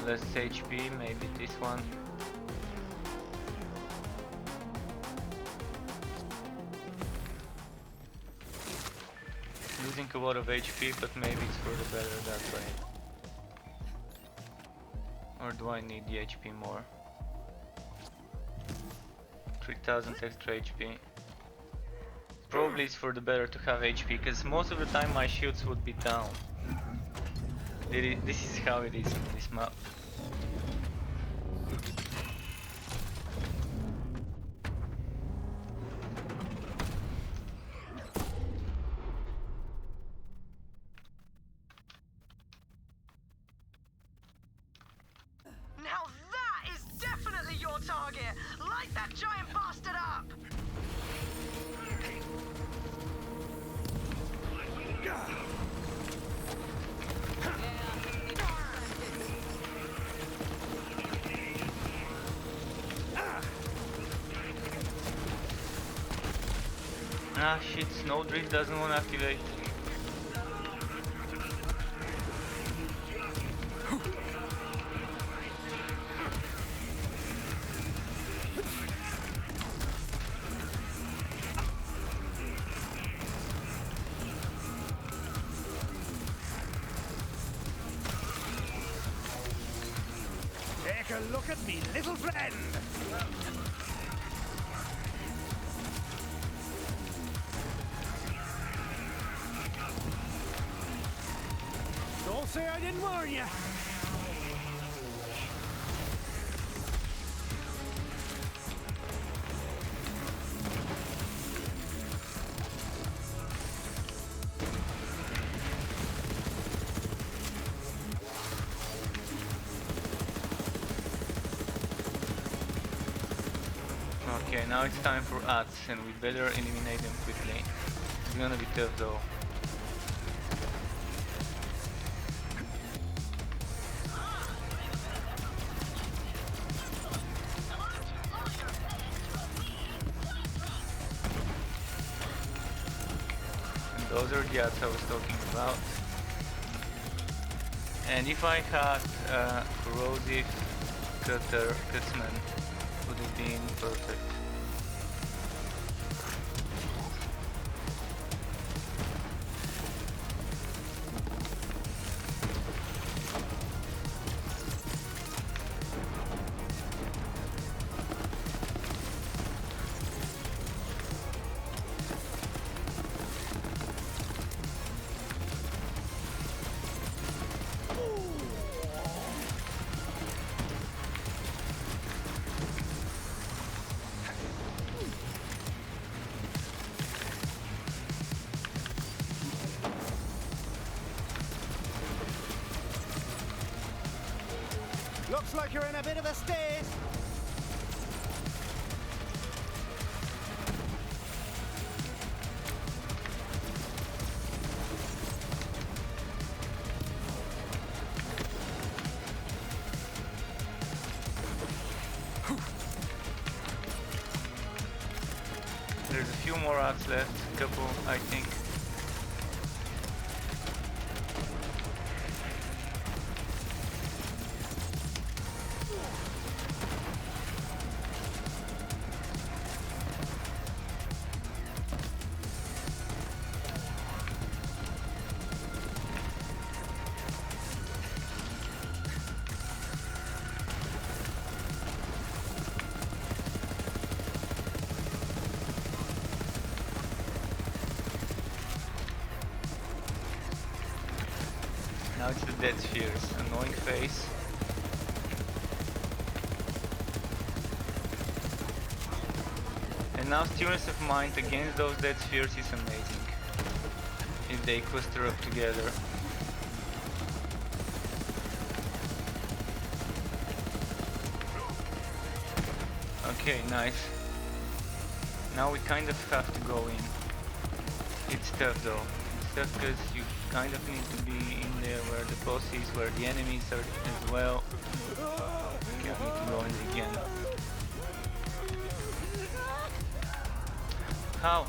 Less HP, maybe this one. Losing a lot of HP, but maybe it's for the better that way. Or do I need the HP more? 3000 extra HP. Probably it's for the better to have HP, because most of the time my shields would be down. This is how it is on this map. Now that is definitely your target! Light that giant bastard up! Ah shit, Snowdrift doesn't want to activate. Take a look at me, little friend. Don't say I didn't warn you. Okay, now it's time for ads, and we better eliminate them quickly. It's gonna be tough though. And those are the ads I was talking about. And if I had corrosive cutsman, would have been perfect. Looks like you're in a bit of a state. There's a few more ads left, couple I think. Now it's the dead spheres, annoying face. And now stillness of mind against those dead spheres is amazing. If they cluster up together. Okay, nice. Now we kind of have to go in. It's tough though. It's tough because you kind of need to be in there where the boss is, where the enemies are as well. Okay, I need to go in again. How?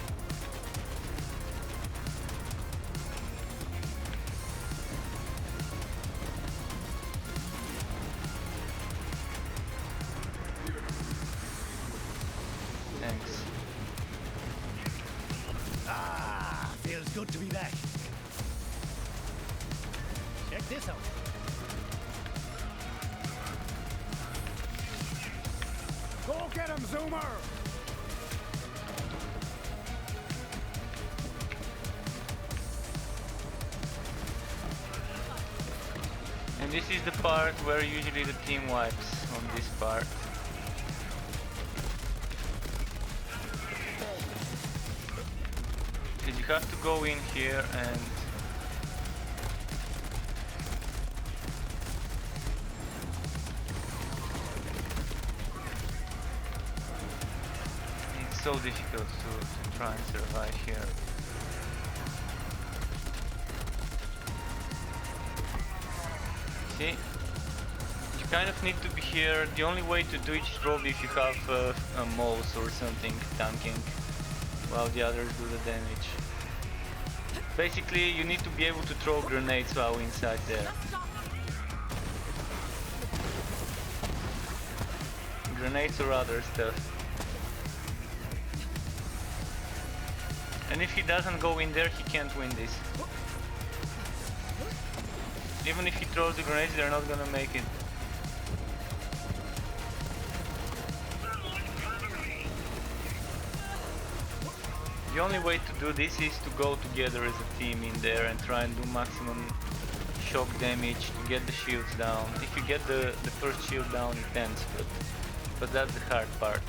Thanks. Ah, feels good to be back. Check this out. Go get him, Zoomer! And this is the part where usually the team wipes on this part. Because you have to go in here and it's so difficult to try and survive here. See? You kind of need to be here. The only way to do it is probably if you have a mouse or something tanking. while the others do the damage. Basically, you need to be able to throw grenades while inside there. Grenades or other stuff. And if he doesn't go in there, he can't win this. Even if he throws the grenades, they're not gonna make it. The only way to do this is to go together as a team in there and try and do maximum shock damage to get the shields down. If you get the first shield down, it ends, but that's the hard part.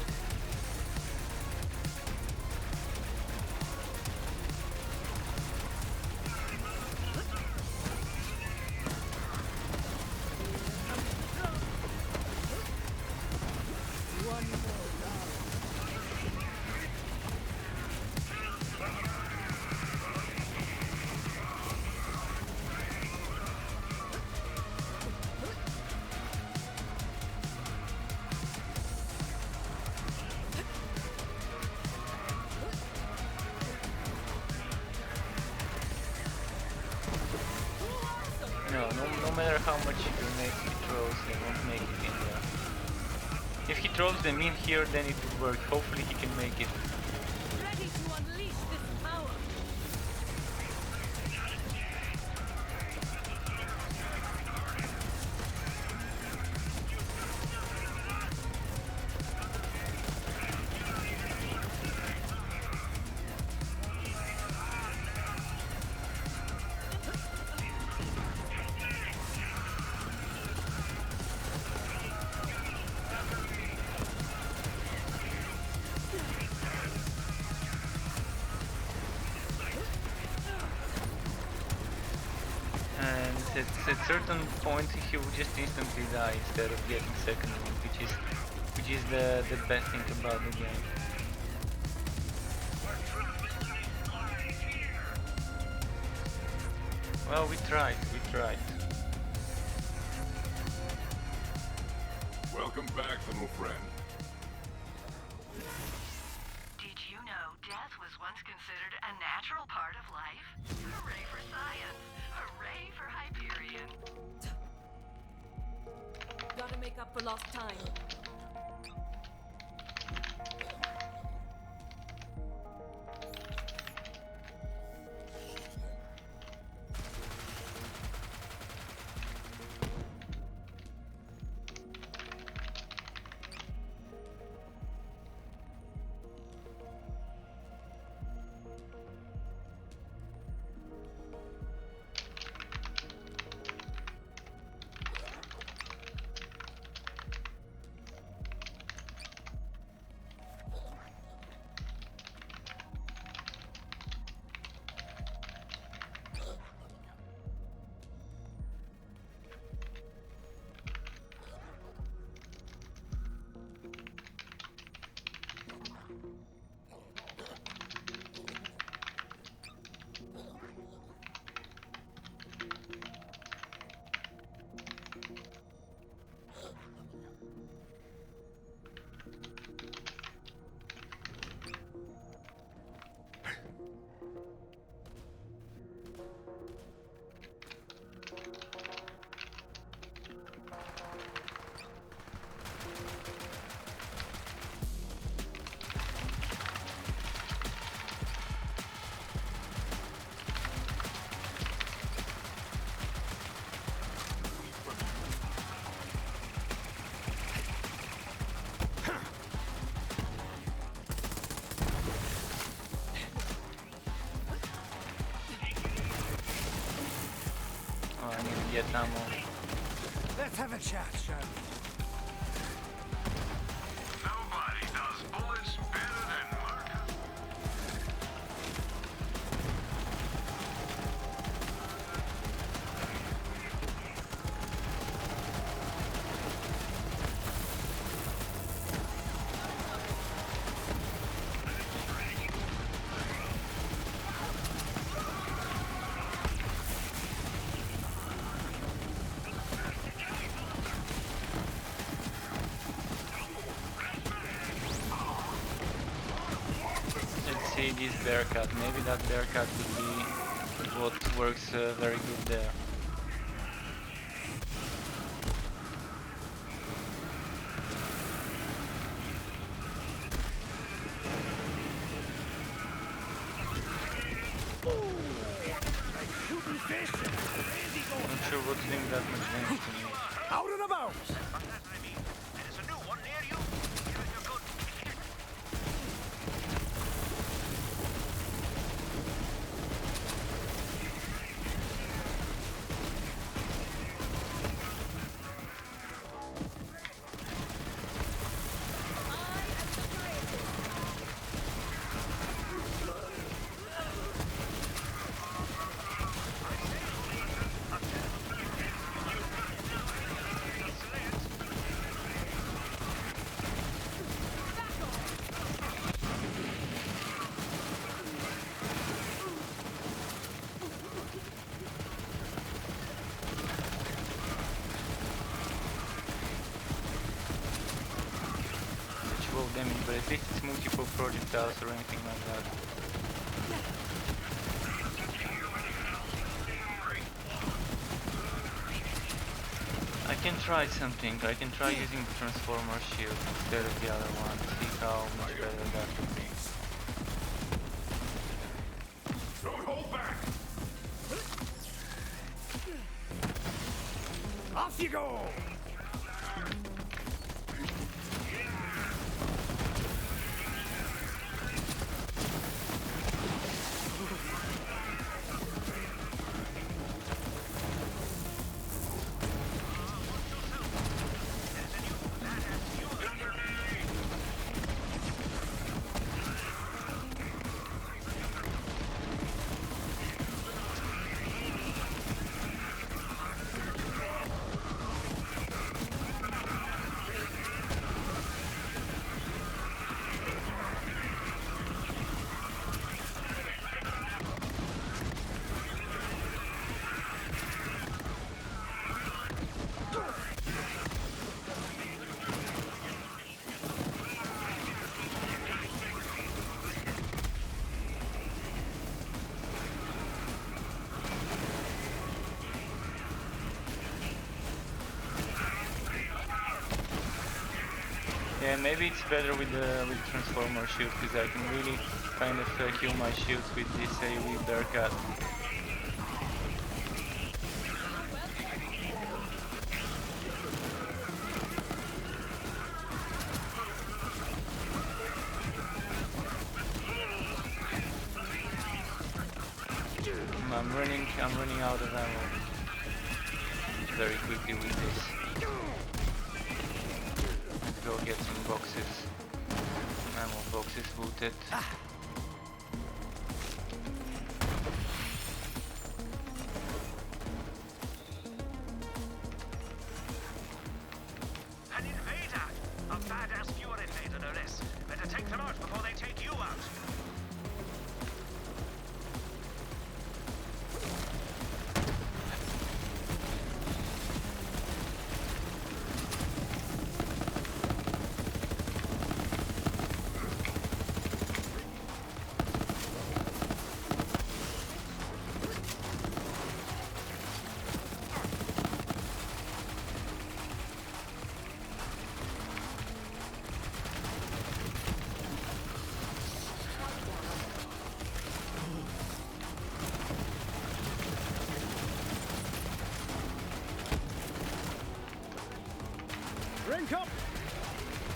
No matter how much grenades he throws, he won't make it in there. If he throws them in here, then it would work. Hopefully he can make it. Ready to unleash this power. At certain point he will just instantly die instead of getting second one, which is the best thing about the game. Well, we tried. Welcome back, little friend. Did you know death was once considered a natural part of life? Hooray for science! Hooray for Hyperion! Gotta make up for lost time. Get ammo. Let's have a chat, shall we? Nobody does bullets better than Mark. see this bear cut. Maybe that bear cut would be what works very good there. Not sure what's doing that much damage to me. Out and about! There's a new one near you. You're good. Damage, but at least it's multiple projectiles or anything like that. I can try something. I can try using the transformer shield instead of the other one. See how much better that would be. Don't hold back! Off you go! Yeah, maybe it's better with the transformer shield because I can really kind of kill my shields with this AoE bear cut. I'm running out of ammo very quickly with this. Let's go get some boxes. Ammo boxes looted. An invader! A badass viewer invader, no less. Better take them out before they take you out. Drink up!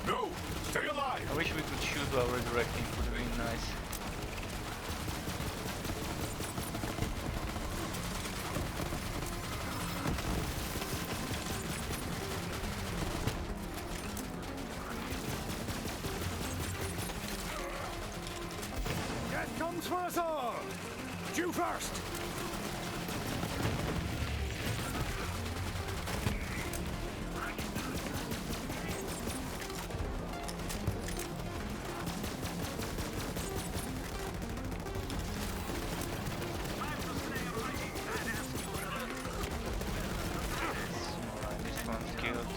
No! Stay alive! I wish we could shoot while resurrecting, would have been nice. Death comes for us all! You first! Alright, this one's killed.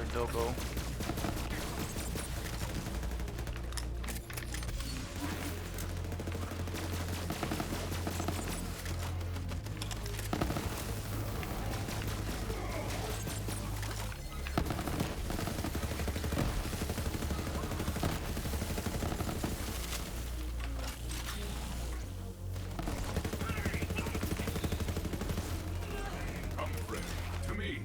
another doggo. Come friend, to me.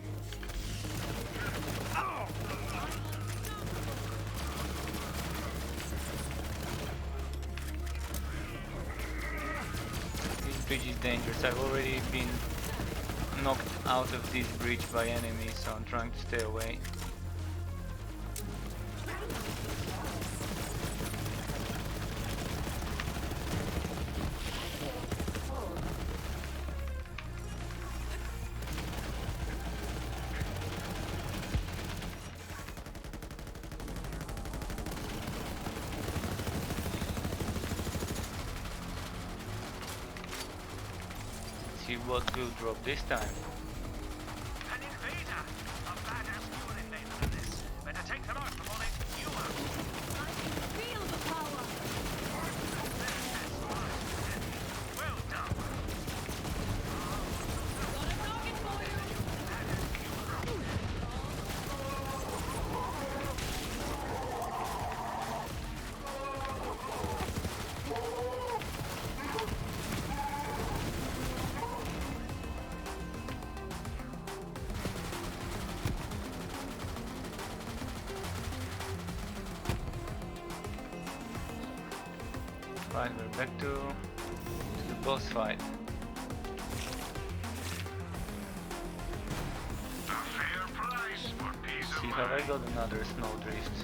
This bridge is dangerous. I've already been knocked out of this bridge by enemies, so I'm trying to stay away. See what will drop this time. An invader! A badass pure invader for this. Better take them out before they take you out. I can feel the power. Well done. Got a target for you. Right, we're back to the boss fight. A fair price for peace See, of have I mind. got another snowdrift?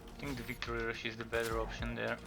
I think the victory rush is the better option there.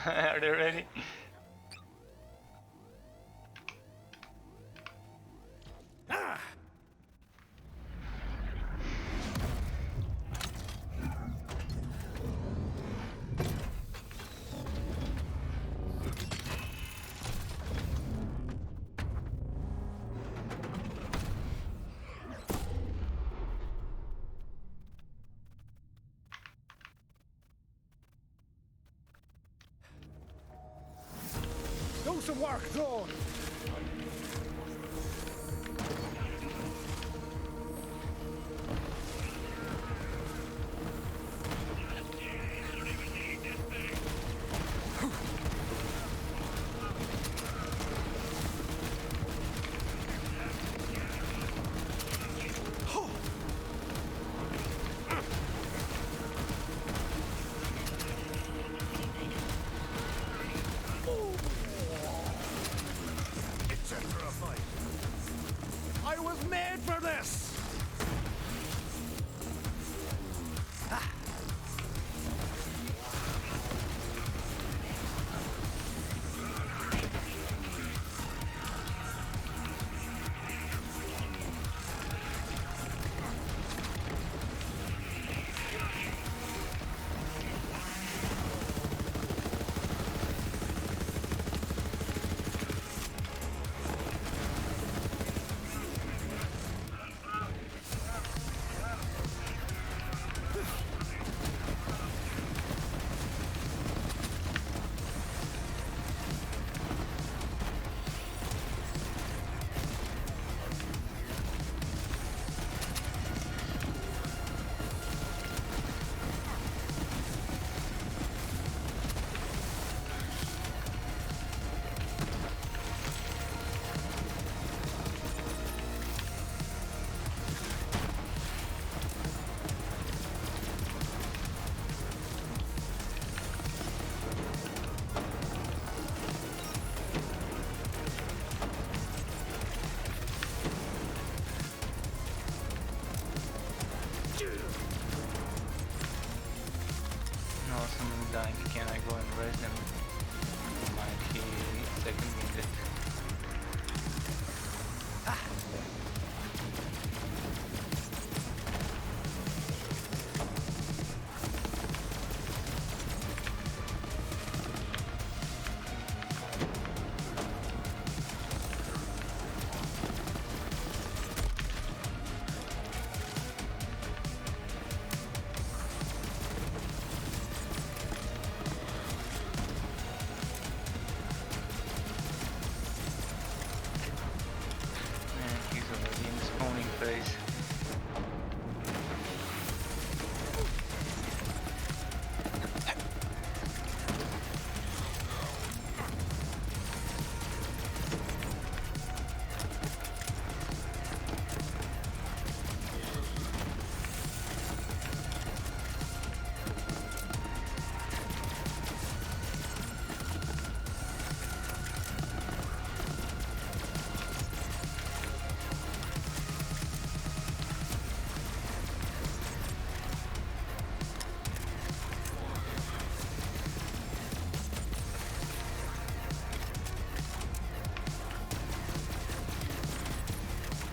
Are they ready? Do some work, drone. dying. Can I go and res them? Might he second wounded? Phase.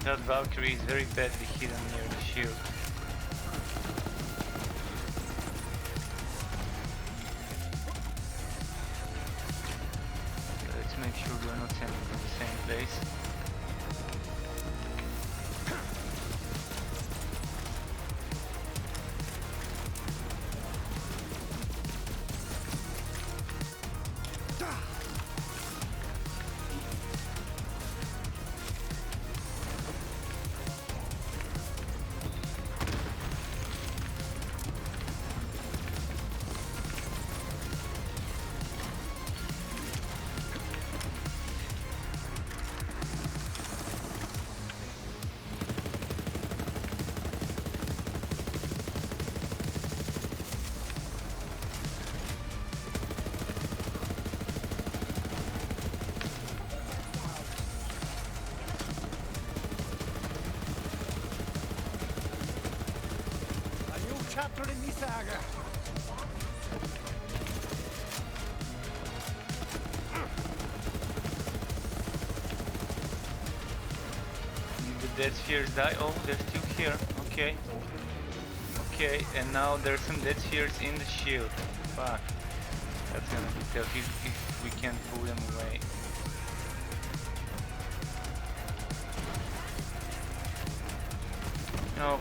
That Valkyrie is very badly hidden near the shield. Let's make sure we're not sending to the same place. Chapter in the saga. The dead spheres die. Oh, they're still here. Okay. Okay, and now there's some dead spheres in the shield. Fuck. That's gonna be tough if we can't pull them away. No.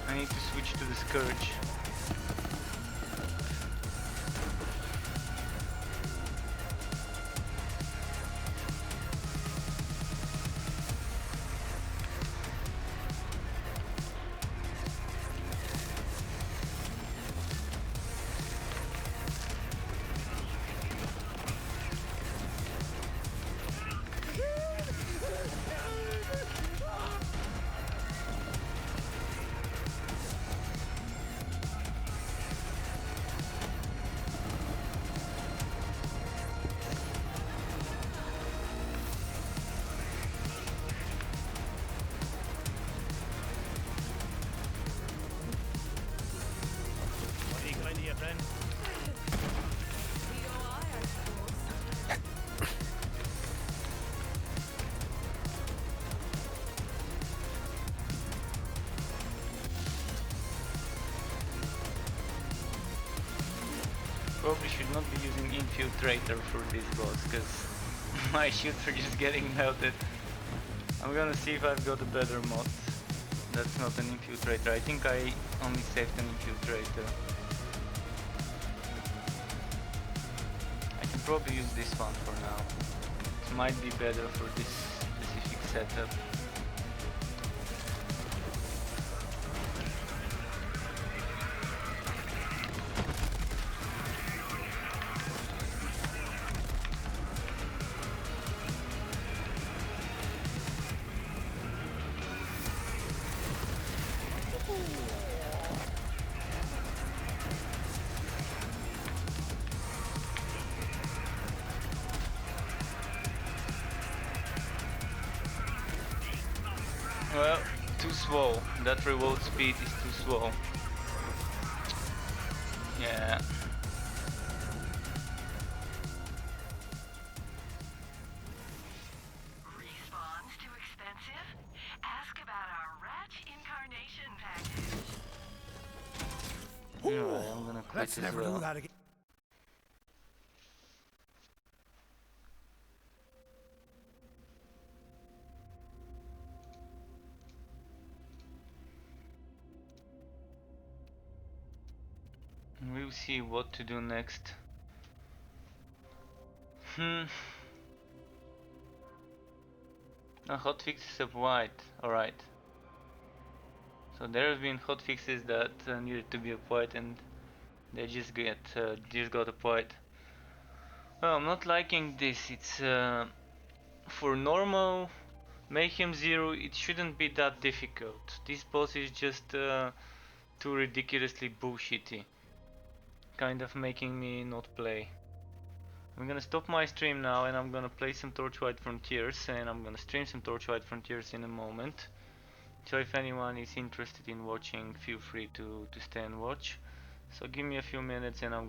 I need to switch to the Scourge. Probably should not be using Infiltrator for this boss, because my shields are just getting melted. I'm gonna see if I've got a better mod. That's not an Infiltrator. I think I only saved an Infiltrator. I can probably use this one for now. It might be better for this specific setup. Well, too slow. That reload speed is too slow. Yeah. Respawn's too expensive? Ask about our Rat Incarnation package. Alright, I'm gonna quit Let's as never well. do that again. We'll see what to do next. Hotfixes of white. Alright. So there have been hotfixes that needed to be applied and they just got applied. Well, I'm not liking this. It's for normal Mayhem 0 it shouldn't be that difficult. This boss is just too ridiculously bullshitty. Kind of making me not play. I'm gonna stop my stream now and I'm gonna play some Torchlight Frontiers and I'm gonna stream some Torchlight Frontiers in a moment. So if anyone is interested in watching, feel free to stay and watch. So give me a few minutes and I'm